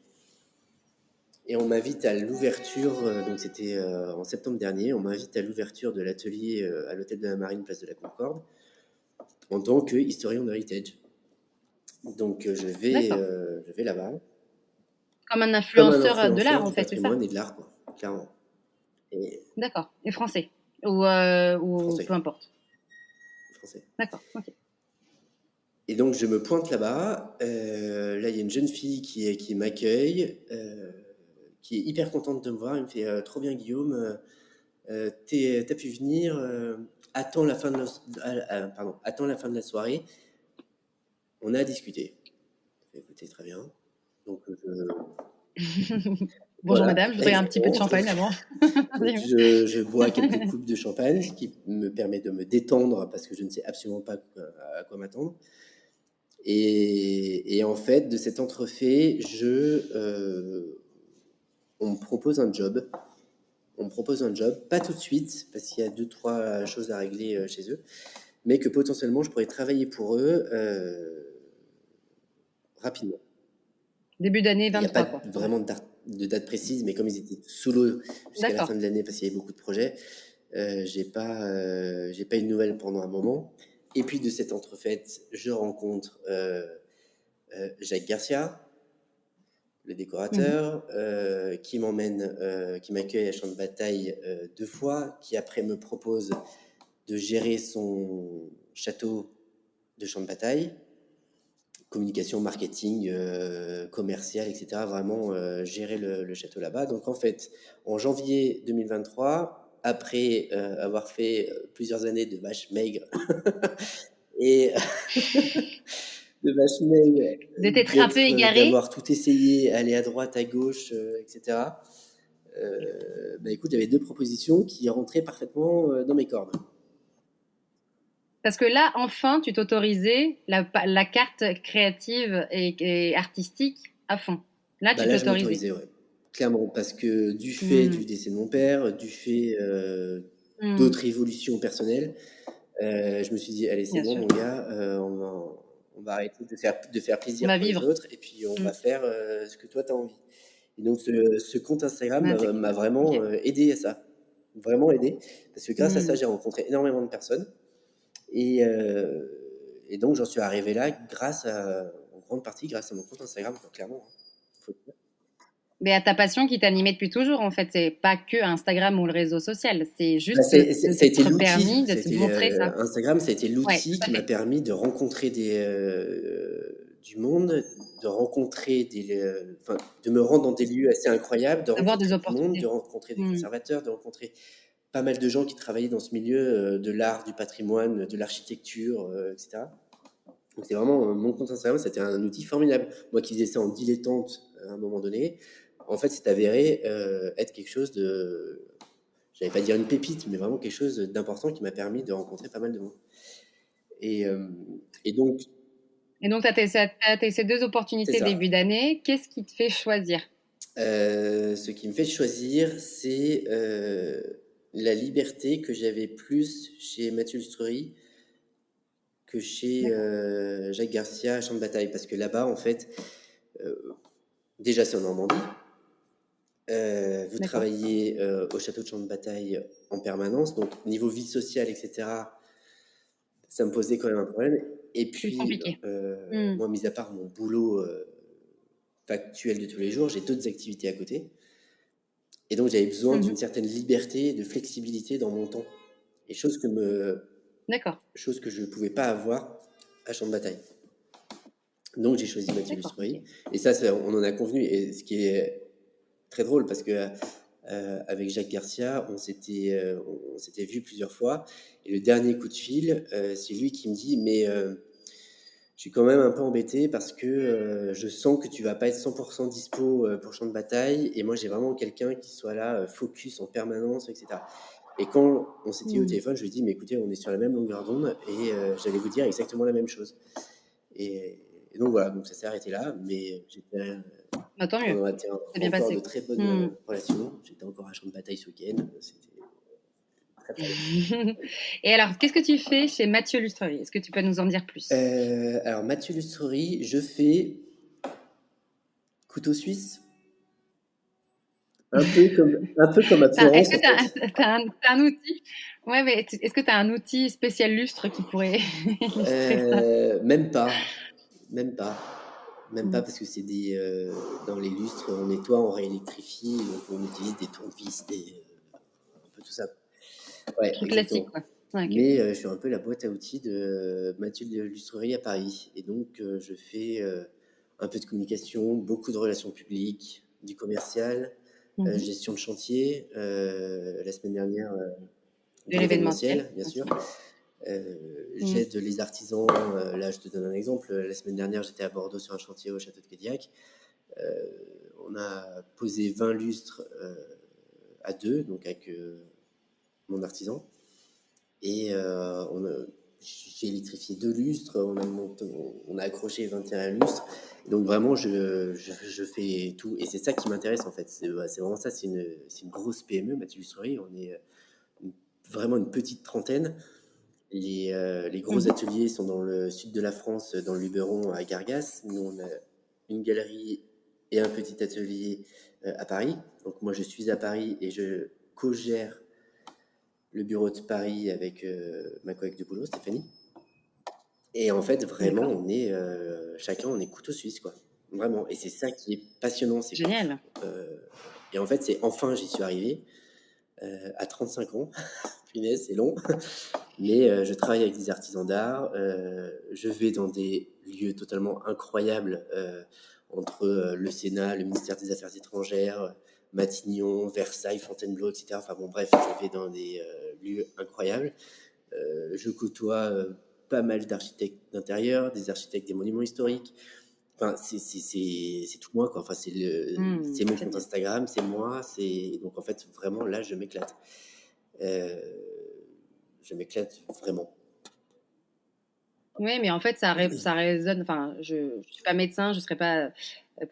Et on m'invite à l'ouverture, donc c'était en septembre dernier, on m'invite à l'ouverture de l'atelier à l'hôtel de la Marine, place de la Concorde, en tant que historian heritage. Donc D'accord. je vais là-bas, Comme un comme un influenceur de influenceur l'art, en du fait, c'est ça? patrimoine et de l'art, quoi, clairement. Et D'accord. Et français? Ou peu français, importe. français. D'accord. Ok. Et donc, je me pointe là-bas. Là, il y a une jeune fille qui m'accueille, qui est hyper contente de me voir. Elle me fait trop bien, Guillaume. T'as pu venir. Attends la fin de pardon, attends la fin de la soirée. On a discuté. Écoutez, très bien. Donc, Bonjour voilà, madame, je voudrais un petit peu de exactement. champagne avant. Donc, je bois quelques coupes de champagne, ce qui me permet de me détendre parce que je ne sais absolument pas à quoi m'attendre. Et en fait, de cet entrefait, on me propose un job. On me propose un job, pas tout de suite, parce qu'il y a 2, 3 choses à régler chez eux, mais que potentiellement je pourrais travailler pour eux rapidement. Début d'année Il n'y a 23, quoi. pas vraiment de date précise, mais comme ils étaient sous l'eau jusqu'à la D'accord. fin de l'année, parce qu'il y avait beaucoup de projets, j'ai pas eu de nouvelles pendant un moment. Et puis de cette entrefaite, je rencontre Jacques Garcia, le Mhm. décorateur, qui m'accueille à Champ de Bataille 2 fois, qui après me propose de gérer son château de Champ de Bataille, communication, marketing, commercial, etc. Vraiment gérer le château là-bas. Donc en fait, en janvier 2023, après avoir fait plusieurs années de vache maigre et de vache maigre, D'être un peu égaré. d'avoir tout essayé, aller à droite, à gauche, etc. Bah écoute, j'avais 2 propositions qui rentraient parfaitement dans mes cordes. Parce que là, enfin, tu t'autorisais la carte créative et artistique à fond. Là, Bah tu là, je t'autorisais. m'autorisais, ouais. Clairement, parce que du fait du décès de mon père, du fait d'autres évolutions personnelles, je me suis dit, allez, c'est Bien bon, sûr. mon gars, on va arrêter de faire On plaisir va pour les vivre. autres et puis on va faire ce que toi, tu as envie. Et donc, ce compte Instagram Ouais, c'est m'a clair. vraiment Ok. aidé à ça. Vraiment aidé. Parce que grâce à ça, Mm. j'ai rencontré énormément de personnes. Et, donc, j'en suis arrivé là en grande partie grâce à mon compte Instagram, quoi, clairement. Faut le dire. Mais à ta passion qui t'animait depuis toujours, en fait. C'est pas que Instagram ou le réseau social. C'est Bah, juste de ça a été t'être l'outil. permis de te montrer ça. Instagram, ça a été Ouais, l'outil tout à qui m'a fait. permis de rencontrer du monde, de rencontrer enfin, de me rendre dans des lieux assez incroyables, de D'avoir des rencontrer du monde, de opportunités. rencontrer des Mm. conservateurs, de rencontrer pas mal de gens qui travaillaient dans ce milieu de l'art, du patrimoine, de l'architecture, etc. Donc c'est vraiment mon compte Instagram, c'était un outil formidable. Moi qui faisais ça en dilettante à un moment donné, en fait, c'est avéré être quelque chose de, j'allais pas dire une pépite, mais vraiment quelque chose d'important qui m'a permis de rencontrer pas mal de monde. Et, euh, et donc, Et donc, tu as ces deux c'est opportunités ça. début d'année. Qu'est-ce qui te fait choisir? Ce qui me fait choisir, c'est la liberté que j'avais plus chez Mathieu Lustrury que chez D'accord. Jacques Garcia à Champ de Bataille. Parce que là-bas, en fait, Déjà, c'est en Normandie. Vous D'accord. travaillez au château de Champ de Bataille en permanence, donc niveau vie sociale, etc., ça me posait quand même un problème. Et Plus puis, compliqué. Mmh. moi, mis à part mon boulot factuel de tous les jours, j'ai d'autres activités à côté. Et donc, j'avais besoin Mmh. d'une certaine liberté, de flexibilité dans mon temps. Et D'accord, chose que je ne pouvais pas avoir à Champ de Bataille. Donc, j'ai choisi Mathieu d'accord, OK. Lustreuil. Et ça, on en a convenu. Et ce qui est très drôle, parce que avec Jacques Garcia, on s'était vu plusieurs fois. Et le dernier coup de fil, c'est lui qui me dit, mais je suis quand même un peu embêté parce que je sens que tu vas pas être 100% dispo pour Champ de Bataille. Et moi, j'ai vraiment quelqu'un qui soit là, focus en permanence, etc. Et quand on s'était eu au Mmh. téléphone, je lui ai dit, mais écoutez, on est sur la même longueur d'onde et j'allais vous dire exactement la même chose. Et donc voilà, donc ça s'est arrêté là, mais Bah, tant mieux, on a été c'est bien encore passé, de quoi. très bonnes Mmh. relations. J'étais encore à Champ de Bataille ce week-end. C'était très très bien. Et alors, qu'est-ce que tu fais chez Mathieu Lustrerie? Est-ce que tu peux nous en dire plus? Alors, Mathieu Lustrerie, je fais couteau suisse, un peu comme à Est-ce Florence que en fait. tu un outil? Ouais, mais est-ce que tu as un outil spécial lustre qui pourrait illustrer ça? Même pas, même pas, même pas Mmh. parce que c'est dans les lustres, on nettoie, on réélectrifie, donc on utilise des tournevis, un peu tout ça. Ouais, Truc classique, exactement. quoi. Ouais, OK. Mais je suis un peu la boîte à outils de Mathieu de Lustrerie à Paris. Et donc, je fais un peu de communication, beaucoup de relations publiques, du commercial, Mmh. gestion de chantier. La semaine dernière, De de l'événementiel l'événementiel, bien sûr. aussi. Mmh. J'aide les artisans. Là, je te donne un exemple. La semaine dernière, j'étais à Bordeaux sur un chantier au château de Cadillac. Euh, on a posé 20 lustres à deux, donc avec mon artisan. Et j'ai électrifié 2 lustres, on a accroché 21 lustres. Donc vraiment, je fais tout. Et c'est ça qui m'intéresse en fait. C'est vraiment ça, c'est une grosse PME, Mathieu Lustrerie. On est une- vraiment une petite trentaine. Les gros Mmh. ateliers sont dans le sud de la France, dans le Luberon, à Gargas. Nous, on a une galerie et un petit atelier à Paris. Donc moi, je suis à Paris et je co-gère le bureau de Paris avec ma collègue de boulot, Stéphanie. Et en fait, vraiment, D'accord. chacun, on est couteau suisse, quoi. Vraiment. Et c'est ça qui est passionnant. Génial. Euh, et en fait, c'est enfin, j'y suis arrivé à 35 ans. Punaise, c'est long. Mais je travaille avec des artisans d'art. Je vais dans des lieux totalement incroyables entre le Sénat, le ministère des Affaires étrangères, Matignon, Versailles, Fontainebleau, etc. Enfin bon, bref, je vais dans des lieux incroyables. Je côtoie pas mal d'architectes d'intérieur, des architectes des monuments historiques. Enfin, c'est tout moi, quoi. Enfin, c'est mon compte Génial. Instagram, c'est moi. Donc, en fait, vraiment, là, je m'éclate. Euh, je m'éclate vraiment. Oui, mais en fait, ça résonne. Enfin, je ne suis pas médecin, je ne serais pas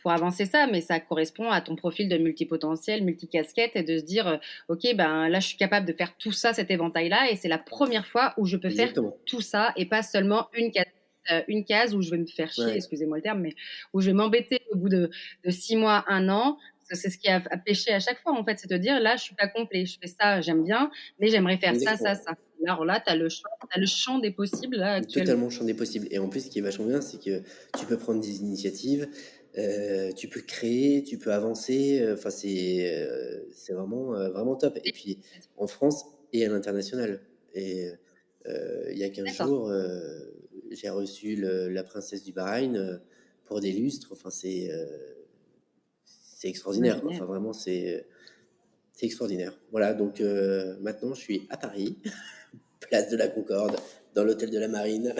pour avancer ça, mais ça correspond à ton profil de multipotentiel, multicasquette, et de se dire, OK, ben là, je suis capable de faire tout ça, cet éventail-là, et c'est la première fois où je peux faire Exactement. tout ça, et pas seulement une case où je vais me faire chier, Ouais, excusez-moi le terme, mais où je vais m'embêter au bout de 6 mois, un an. Parce que c'est ce qui a pêché à chaque fois, en fait, c'est de dire, là, je suis pas complet, je fais ça, j'aime bien, mais j'aimerais faire ça, ça, exactement. ça. Alors là, t'as le champ des possibles, là, actuellement. Totalement champ des possibles. Et en plus, ce qui est vachement bien, c'est que tu peux prendre des initiatives, tu peux créer, tu peux avancer. Enfin, c'est vraiment, vraiment top. Et puis, en France et à l'international. Et il y a 15 D'accord. jours, j'ai reçu la princesse du Bahreïn pour des lustres. Enfin, c'est Ouais, extraordinaire, quoi. Enfin, génial. vraiment, c'est extraordinaire. Voilà, donc maintenant, je suis à Paris, place de la Concorde, dans l'hôtel de la Marine.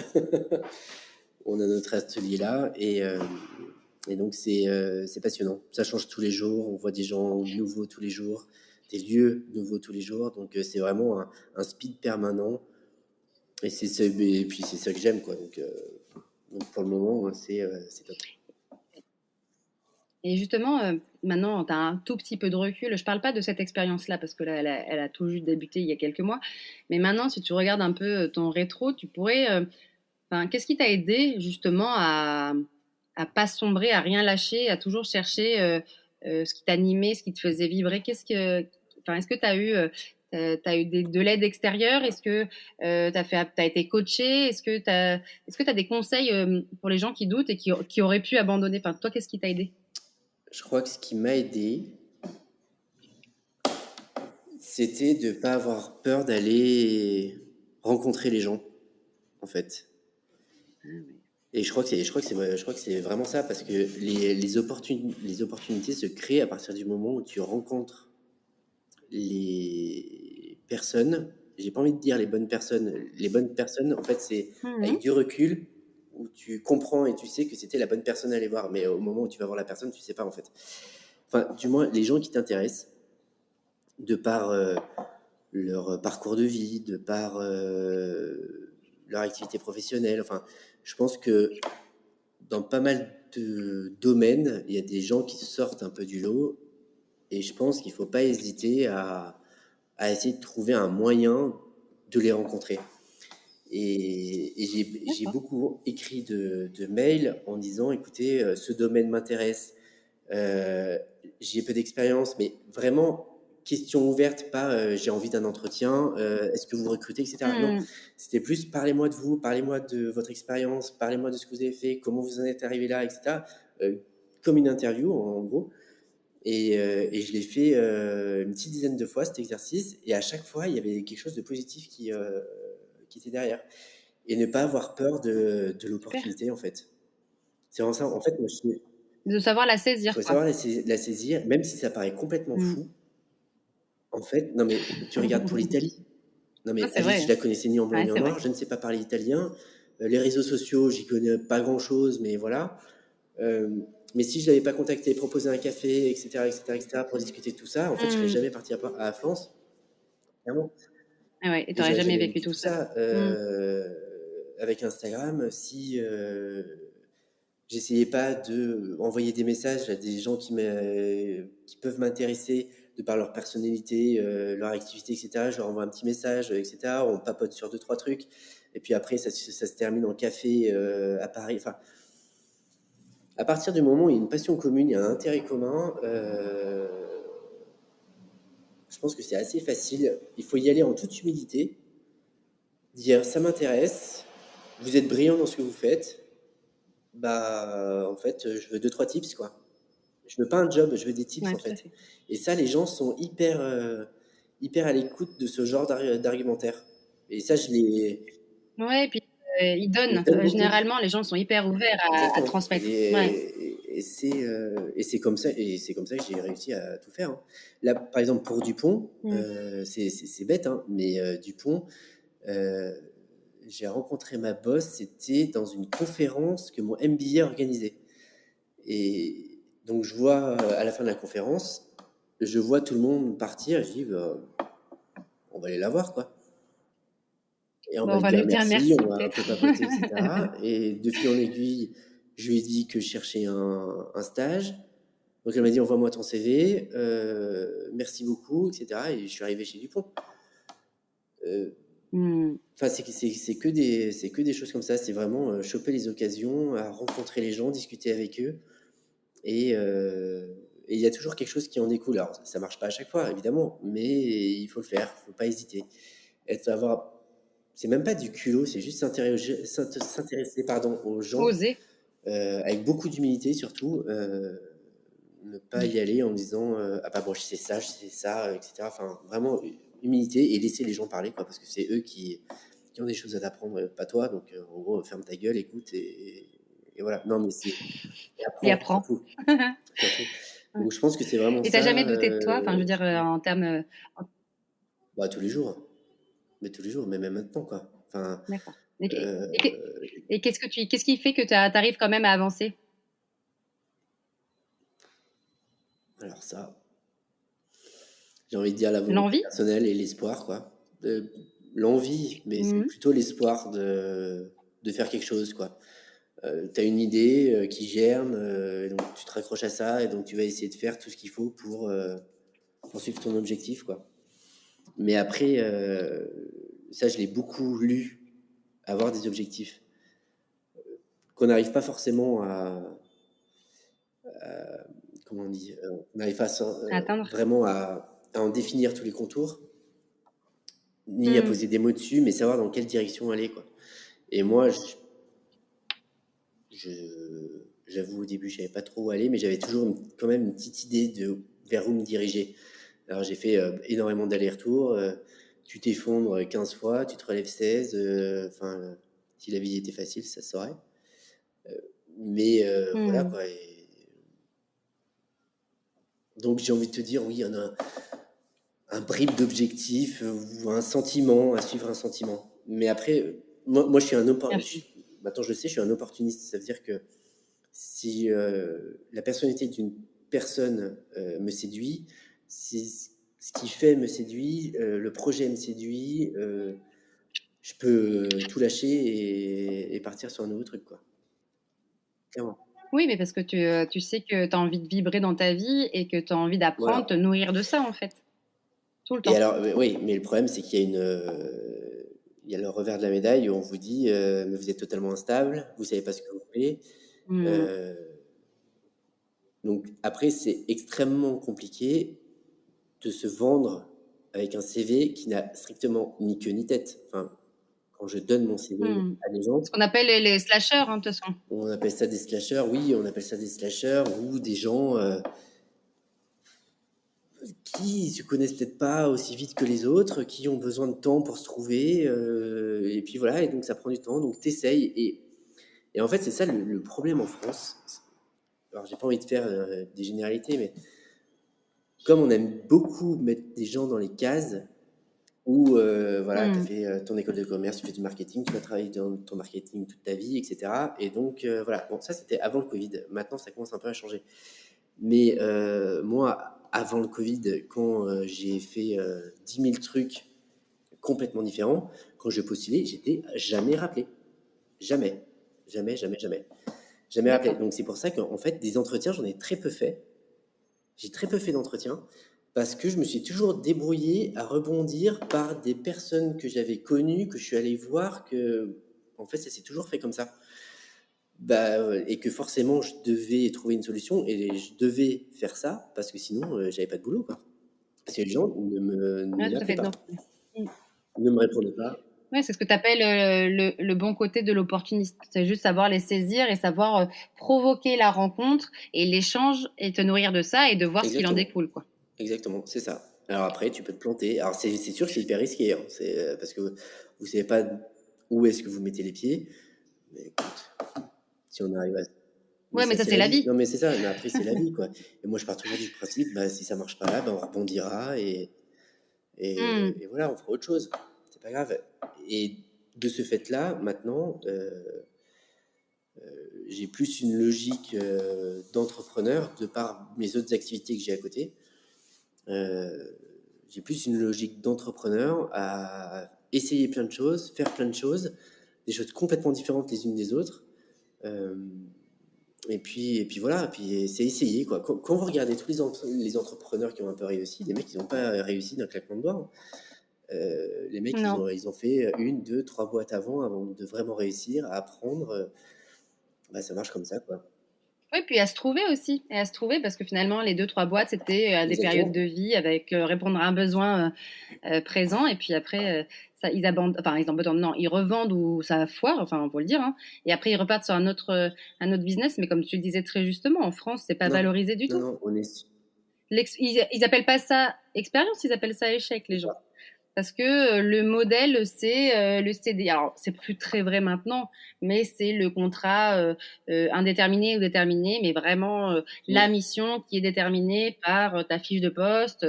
On a notre atelier là et donc c'est passionnant. Ça change tous les jours, on voit des gens nouveaux tous les jours, des lieux nouveaux tous les jours. Donc c'est vraiment un speed permanent et puis c'est ça que j'aime quoi. Donc pour le moment c'est top. Et justement, maintenant, tu as un tout petit peu de recul. Je parle pas de cette expérience-là parce que là, elle a tout juste débuté il y a quelques mois. Mais maintenant, si tu regardes un peu ton rétro, tu pourrais, enfin, qu'est-ce qui t'a aidé justement à pas sombrer, à rien lâcher, à toujours chercher ce qui t'animait, ce qui te faisait vibrer. Est-ce que tu as eu, t'as eu de l'aide extérieure? Est-ce que t'as été coaché? Est-ce que tu as des conseils pour les gens qui doutent et qui auraient pu abandonner? Enfin, toi, qu'est-ce qui t'a aidé? Je crois que ce qui m'a aidé, c'était de ne pas avoir peur d'aller rencontrer les gens, en fait. Et je crois que c'est vraiment ça, parce que les opportunités se créent à partir du moment où tu rencontres les personnes. J'ai pas envie de dire les bonnes personnes. Les bonnes personnes, en fait, c'est avec Mhm. du recul où tu comprends et tu sais que c'était la bonne personne à aller voir. Mais au moment où tu vas voir la personne, tu sais pas, en fait. Enfin, du moins, les gens qui t'intéressent, de par leur parcours de vie, de par leur activité professionnelle. Enfin, je pense que dans pas mal de domaines, il y a des gens qui sortent un peu du lot, et je pense qu'il ne faut pas hésiter à essayer de trouver un moyen de les rencontrer. Et j'ai D'accord. beaucoup écrit de mails en disant, écoutez, ce domaine m'intéresse, euh, j'ai peu d'expérience, mais vraiment, question ouverte, pas j'ai envie d'un entretien, est-ce que vous recrutez, etc. Non, Mhm. c'était plus parlez-moi de vous, parlez-moi de votre expérience, parlez-moi de ce que vous avez fait, comment vous en êtes arrivé là, etc. Euh, comme une interview, en gros. Et je l'ai fait une petite dizaine de fois, cet exercice, et à chaque fois, il y avait quelque chose de positif qui était derrière. Et ne pas avoir peur de Super. l'opportunité, en fait. C'est vraiment ça. En fait, moi, De savoir la il saisir, faut quoi. savoir la saisir, même si ça paraît complètement Mhm. fou. En fait, non, mais tu regardes pour l'Italie. Non, Ça, mais c'est Alice, vrai, je hein. la connaissais ni en blanc Ouais, ni en c'est vrai. noir. Je ne sais pas parler italien. Les réseaux sociaux, j'y connais pas grand-chose, mais voilà. Euh, mais si je l'avais pas contacté, proposé un café, etc., etc., etc., pour discuter de tout ça, en fait, je serais Mhm. jamais parti à Florence, clairement. Ah ouais, et Et t'aurais j'aurais jamais jamais vécu vécu tout tout ça. ça. Mhm. Avec Instagram, si j'essayais pas de envoyer des messages à des gens qui peuvent m'intéresser de par leur personnalité, leur activité, etc. Je leur envoie un petit message, etc. On papote sur deux, trois trucs. Et puis après, ça se termine en café à Paris. Enfin, à partir du moment où il y a une passion commune, il y a un intérêt commun, je pense que c'est assez facile. Il faut y aller en toute humilité, dire ça m'intéresse, vous êtes brillant dans ce que vous faites, bah en fait, je veux deux, trois tips, quoi. Je veux pas un job, je veux des tips, Ouais, en tout à fait. fait. Et ça, les gens sont hyper à l'écoute de ce genre d'argumentaire. Et ça, Ouais, et puis ils je donnent. donne beaucoup. Généralement, les gens sont hyper ouverts à Exactement. transmettre. Ouais. Et c'est comme ça que j'ai réussi à tout faire, hein. Là, par exemple, pour Dupont, Mm. c'est bête, hein, mais Dupont, euh, j'ai rencontré ma boss, c'était dans une conférence que mon MBA organisait. Et donc, je vois à la fin de la conférence, je vois tout le monde partir, et je dis, bah, on va aller la voir, quoi. Et on Bon, va on lui va dire lui dire merci, merci on va un peut-être. peu papoter, etc. Et de fil en aiguille, je lui ai dit que je cherchais un stage. Donc elle m'a dit, envoie-moi ton CV, merci beaucoup, etc. Et je suis arrivé chez Dupont. Euh, Mm. Enfin, c'est que des choses comme ça. C'est vraiment choper les occasions, à rencontrer les gens, discuter avec eux. Et il y a toujours quelque chose qui en découle. Alors, ça marche pas à chaque fois, évidemment, mais il faut le faire, il faut pas hésiter. Avoir, c'est même pas du culot, c'est juste s'intéresser pardon, aux gens Oser. avec beaucoup d'humilité surtout. Ne pas y aller en disant ah bah bon, je sais ça, etc. Enfin, vraiment humilité et laisser les gens parler, quoi, parce que c'est eux qui ont des choses à t'apprendre, pas toi. Donc, en gros, ferme ta gueule, écoute, et voilà. Non, mais et Et apprends, apprends. surtout. Surtout. Ouais. Donc je pense que c'est vraiment Et t'as jamais ça douté de toi? Enfin, je veux dire, en termes. bah, tous les jours. Mais tous les jours, mais même maintenant, quoi. Enfin, D'accord. euh, Et qu'est-ce qui fait que tu arrives quand même à avancer? alors ça, j'ai envie de dire la volonté L'envie? personnelle et l'espoir, quoi. L'envie, mais c'est Mhm. plutôt l'espoir de faire quelque chose, quoi. Tu as une idée qui germe, et donc tu te raccroches à ça, et donc tu vas essayer de faire tout ce qu'il faut pour suivre ton objectif, quoi. Mais après, ça, je l'ai beaucoup lu, avoir des objectifs. qu'on n'arrive pas forcément comment on dit, on n'arrive pas À atteindre. vraiment à en définir tous les contours, ni à Hmm. poser des mots dessus, mais savoir dans quelle direction aller, quoi. Et moi, j'avoue, au début, je savais pas trop où aller, mais j'avais toujours quand même une petite idée de vers où me diriger. Alors, j'ai fait énormément d'allers-retours. Tu t'effondres 15 fois, tu te relèves 16. Enfin, si la vie était facile, ça se saurait. Mais voilà, Hmm. quoi. Donc, j'ai envie de te dire, oui, il y en a un bribe d'objectif ou un sentiment, à suivre un sentiment. Mais après, moi je suis Bien sûr. maintenant je le sais, je suis un opportuniste. Ça veut dire que si la personnalité d'une personne me séduit, si ce qu'il fait me séduit, le projet me séduit, je peux tout lâcher et partir sur un nouveau truc, quoi. Clairement. Oui, mais parce que tu sais que tu as envie de vibrer dans ta vie et que tu as envie d'apprendre, Voilà. te nourrir de ça, en fait, tout le Et temps. alors, oui, mais le problème, c'est qu'il y a il y a le revers de la médaille où on vous dit, mais vous êtes totalement instable, vous savez pas ce que vous voulez. Hmm. Euh, donc après, c'est extrêmement compliqué de se vendre avec un CV qui n'a strictement ni queue ni tête. Enfin, quand je donne mon CV Hmm. à des gens, Ce qu'on appelle les slasheurs, hein, de toute façon. on appelle ça des slasheurs, oui, on appelle ça des slasheurs ou des gens qui se connaissent peut-être pas aussi vite que les autres, qui ont besoin de temps pour se trouver, et puis voilà, et donc ça prend du temps, donc t'essayes, et en fait c'est ça le problème en France. Alors j'ai pas envie de faire des généralités, mais comme on aime beaucoup mettre des gens dans les cases, où voilà, tu as Hmm. fait ton école de commerce, tu fais du marketing, tu vas travailler dans ton marketing toute ta vie, etc. Et donc voilà, bon, ça c'était avant le Covid, maintenant ça commence un peu à changer. Mais moi, avant le Covid, quand j'ai fait 10 000 trucs complètement différents, quand je postulais, j'étais jamais rappelé. Jamais. Jamais, jamais, jamais. Jamais rappelé. D'accord. Donc c'est pour ça qu'en fait, des entretiens, j'en ai très peu fait. J'ai très peu fait d'entretiens parce que je me suis toujours débrouillé à rebondir par des personnes que j'avais connues, que je suis allé voir, que en fait, ça s'est toujours fait comme ça. Et que forcément, je devais trouver une solution et je devais faire ça parce que sinon, j'avais pas de boulot, quoi. Parce que les gens ne Ouais, tout à m'appelaient fait. pas, Donc, hmm. ne me répondaient pas. Ouais, c'est ce que tu appelles le bon côté de l'opportuniste. C'est juste savoir les saisir et savoir provoquer la rencontre et l'échange et te nourrir de ça et de voir ce qu'il en Exactement, découle, quoi. exactement, c'est ça. Alors après, tu peux te planter. Alors c'est sûr que c'est hyper risqué, hein. C'est parce que vous savez pas où est-ce que vous mettez les pieds. Mais écoute, si on arrive à mais Ouais, mais ça, ça, c'est c'est la la vie. vie. Non, mais c'est ça. Mais après, c'est la vie, quoi. Et moi, je pars toujours du principe, bah, si ça marche pas là, bah, on rebondira Hmm. et voilà, on fera autre chose. C'est pas grave. Et de ce fait-là, maintenant, j'ai plus une logique d'entrepreneur de par mes autres activités que j'ai à côté. Euh, j'ai plus une logique d'entrepreneur à essayer plein de choses, faire plein de choses, des choses complètement différentes les unes des autres. Euh, et puis voilà, et puis c'est essayer, quoi. Quand vous regardez tous les entrepreneurs qui ont un peu réussi, les mecs, ils n'ont pas réussi d'un claquement de doigts, hein. Les mecs, Non. ils ont fait une, deux, trois boîtes avant de vraiment réussir, à apprendre. Ça marche comme ça, quoi. Oui, puis à se trouver aussi, et à se trouver parce que finalement, les deux, trois boîtes, c'était à des périodes Exactement. de vie avec répondre à un besoin présent. Et puis après, ça, ils abandonnent, enfin, ils abandonnent, non, ils revendent ou ça foire, enfin, faut le dire, hein. Et après, ils repartent sur un autre business. Mais comme tu le disais très justement, en France, c'est pas Non, valorisé du non, tout. non, on est. Ils appellent pas ça expérience, ils appellent ça échec, les C'est gens. ça. Parce que le modèle, c'est le CD. Alors, c'est plus très vrai maintenant, mais c'est le contrat indéterminé ou déterminé, mais vraiment la Mm. mission qui est déterminée par ta fiche de poste.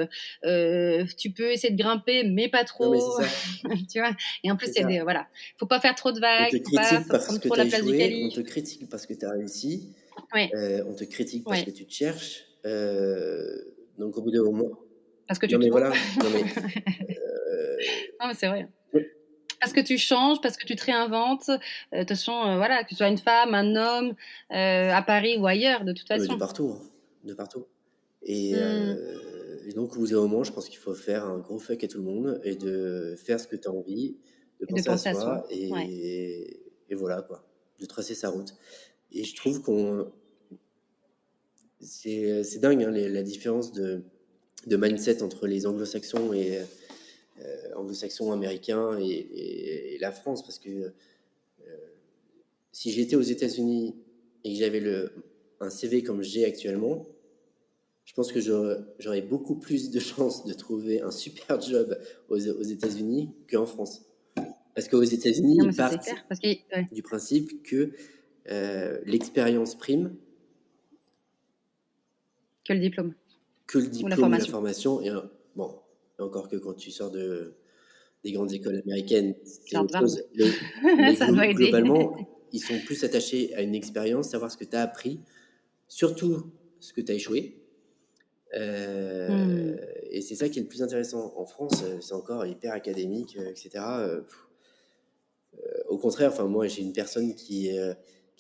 Tu peux essayer de grimper, mais pas Non, mais c'est trop, ça. tu vois. Et en plus, C'est il y a ça. voilà, faut pas faire trop de On vagues, te faut pas critique parce prendre que trop tu as la place du échoué, on calife. te critique parce que tu as réussi, Ouais, on te critique parce que ouais, tu te cherches. Donc au bout d'un moment. parce que tu Non, te mais vaux. voilà. Non, mais. euh, Non, mais c'est vrai. Parce que tu changes, parce que tu te réinventes. De toute façon, voilà, que tu sois une femme, un homme, à Paris ou ailleurs, de toute Non, mais de façon. partout, hein, de partout. Et, Hmm. donc, au bout d'un moment, je pense qu'il faut faire un gros fuck à tout le monde et de faire ce que tu as envie, de Et de penser à penser à soi. soi Ouais. et voilà, quoi. de tracer sa route. Et je trouve qu'on c'est dingue, hein, la différence de mindset entre les anglo-saxons et anglo-saxons américains et la France, parce que si j'étais aux États-Unis et que j'avais un CV comme j'ai actuellement, je pense que j'aurais beaucoup plus de chances de trouver un super job aux États-Unis qu'en France. Parce qu'aux États-Unis, Non, ils mais ça, c'est partent clair. Parce que, ouais, du principe que l'expérience prime, que le diplôme que le ou la diplôme ou la formation. formation. Et bon, encore que quand tu sors des grandes écoles américaines, c'est autre Harvard. chose. Mais Ça doit aider. globalement, ils sont plus attachés à une expérience, savoir ce que tu as appris, surtout ce que tu as échoué. Hmm. Et c'est ça qui est le plus intéressant. En France, c'est encore hyper académique, etc. Au contraire, enfin, moi, j'ai une personne qui a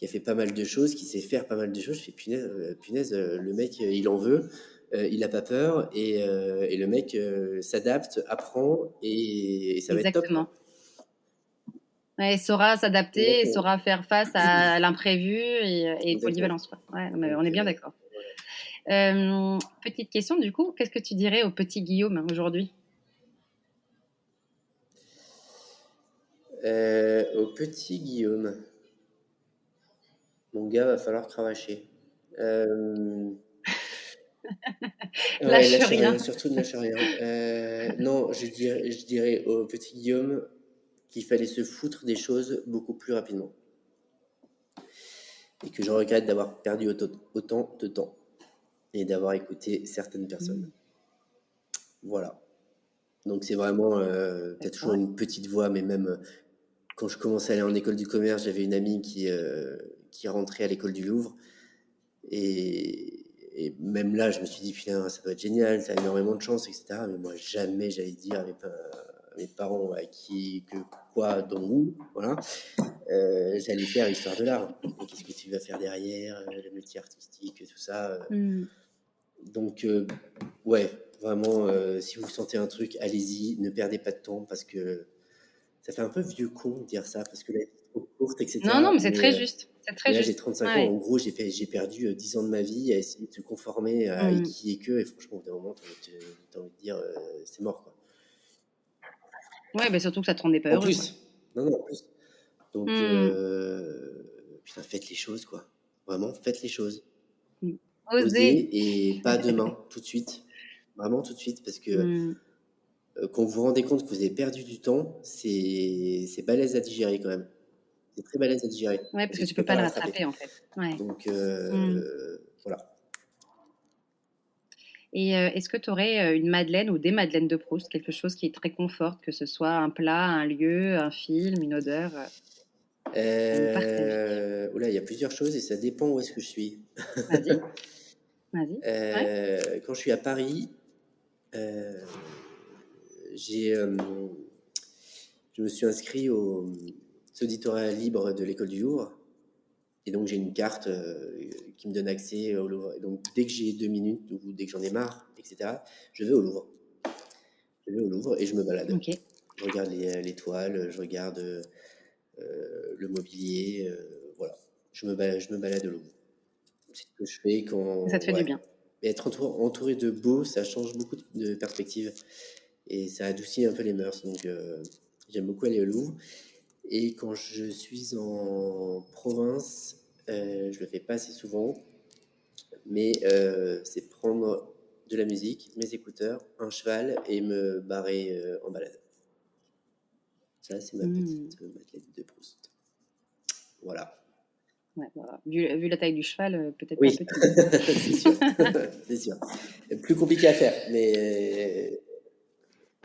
fait pas mal de choses, qui sait faire pas mal de choses. Je fais punaise, le mec, il en veut, il n'a pas peur, et le mec s'adapte, apprend, et ça va être top, Exactement. quoi. Ouais, saura s'adapter, et Exactement. saura faire face à l'imprévu et Exactement. polyvalence, quoi. Ouais, mais Donc, on est bien d'accord. Petite question, du coup, qu'est-ce que tu dirais au petit Guillaume aujourd'hui? au petit Guillaume, mon gars, va falloir cravacher. Ouais, Lâche lâche rien. rien, surtout ne lâche rien. Non, je dirais au petit Guillaume qu'il fallait se foutre des choses beaucoup plus rapidement. Et que je regrette d'avoir perdu autant de temps et d'avoir écouté certaines personnes. Voilà. Donc c'est vraiment, t'as toujours Ouais. une petite voix, mais même quand je commençais à aller en école du commerce, j'avais une amie qui rentrait à l'école du Louvre. Et même là, je me suis dit, putain, ça va être génial, ça a énormément de chance, etc. Mais moi, jamais j'allais dire à mes parents à qui, que, quoi, dont, où, voilà. J'allais faire histoire de l'art. Et qu'est-ce que tu vas faire derrière, le métier artistique, tout ça. Hmm. Donc, ouais, vraiment, si vous sentez un truc, allez-y, ne perdez pas de temps, parce que ça fait un peu vieux con de dire ça, parce que la vie est trop courte, Non, non, etc. mais c'est très juste. C'est très Mais là, j'ai juste. 35 ans. Ouais. En gros, j'ai perdu 10 ans de ma vie à essayer de se conformer à Hmm. qui et que. Et franchement, au bout d'un moment, t'as envie de dire, c'est mort, quoi. Ouais, mais surtout que ça te rendait pas En heureux, quoi. plus, non, non, en plus. Donc, Hmm. putain, faites les choses, quoi. Vraiment, faites les choses. Hmm. Oser. Osez, et pas demain, tout de suite. Vraiment tout de suite, parce que Hmm. quand vous vous rendez compte que vous avez perdu du temps, c'est balèze à digérer quand même. C'est très balèze à digérer, Ouais, parce parce que que tu tu peux peux pas pas le le rattraper. rattraper, en fait. Ouais. Donc, Hmm. voilà. Et est-ce que tu aurais une madeleine ou des madeleines de Proust, quelque chose qui te réconforte, que ce soit un plat, un lieu, un film, une odeur, à nous partager? Oula, il y a plusieurs choses et ça dépend où est-ce que je suis. Vas-y, vas-y. Ouais. Quand je suis à Paris, euh, j'ai, je me suis inscrit au auditorat libre de l'école du Louvre. Et donc, j'ai une carte qui me donne accès au Louvre. Et donc, dès que j'ai 2 minutes ou dès que j'en ai marre, etc., je vais au Louvre. Je vais au Louvre et je me balade. Ok. Je regarde les toiles, je regarde le mobilier. Voilà. Je me balade au Louvre. C'est ce que je fais Ça quand. te fait du Ouais. bien. Et être entouré de beau, ça change beaucoup de perspective. Et ça adoucit un peu les mœurs. Donc, j'aime beaucoup aller au Louvre. Et quand je suis en province, je le fais pas assez souvent, mais c'est prendre de la musique, mes écouteurs, un cheval et me barrer en balade. Ça, c'est ma Hmm. petite Madeleine de Proust. Voilà. Ouais, bah, vu la taille du cheval, peut-être pas Oui, petit. c'est sûr. C'est sûr. Plus compliqué à faire, mais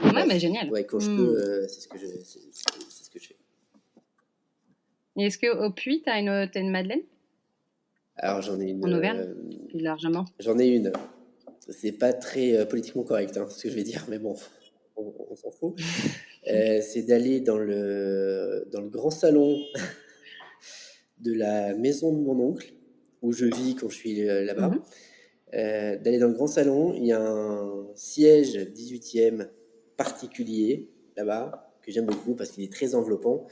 Ouais, mais bref. génial. Ouais, quand je Hmm. peux, c'est ce que je fais. Et est-ce qu'au Puy, t'as une madeleine Alors, en Auvergne, plus largement? j'en ai une. C'est pas très politiquement correct, hein, ce que je vais dire, mais bon, on s'en fout. C'est d'aller dans le grand salon de la maison de mon oncle, où je vis quand je suis là-bas. Mhm. D'aller dans le grand salon, il y a un siège 18e particulier là-bas, que j'aime beaucoup parce qu'il est très enveloppant.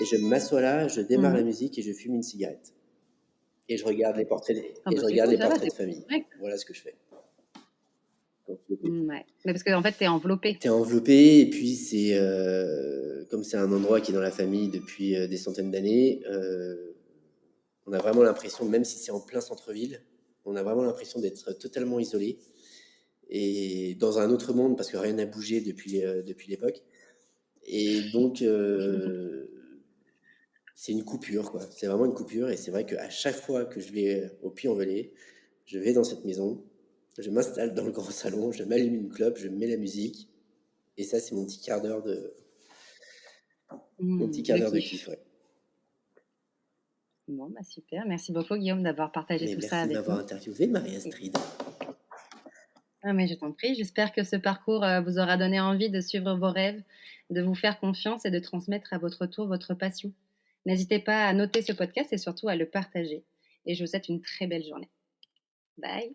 Et je m'assois là, je démarre la Mhm. musique et je fume une cigarette. Et je regarde les portraits, Ah et bah je c'est regarde cool, les ça va, portraits de c'est famille. correct. Voilà ce que je fais. Donc, Ouais. Mais parce que en fait, t'es enveloppé. t'es enveloppé, et puis comme c'est un endroit qui est dans la famille depuis des centaines d'années, on a vraiment l'impression, même si c'est en plein centre-ville, on a vraiment l'impression d'être totalement isolé et dans un autre monde parce que rien n'a bougé depuis l'époque. Et donc, c'est une coupure, quoi. C'est vraiment une coupure. Et c'est vrai qu'à chaque fois que je vais au Puy-en-Velay, je vais dans cette maison, je m'installe dans le grand salon, je m'allume une clope, je mets la musique. Et ça, c'est mon petit quart d'heure De de kiff. kiff, ouais. Bon, bah super. Merci beaucoup, Guillaume, d'avoir partagé Mais tout ça merci de avec m'avoir nous. interviewé, Marie-Astrid. Ah, mais je t'en prie. J'espère que ce parcours vous aura donné envie de suivre vos rêves, de vous faire confiance et de transmettre à votre tour votre passion. N'hésitez pas à noter ce podcast et surtout à le partager. Et je vous souhaite une très belle journée. Bye.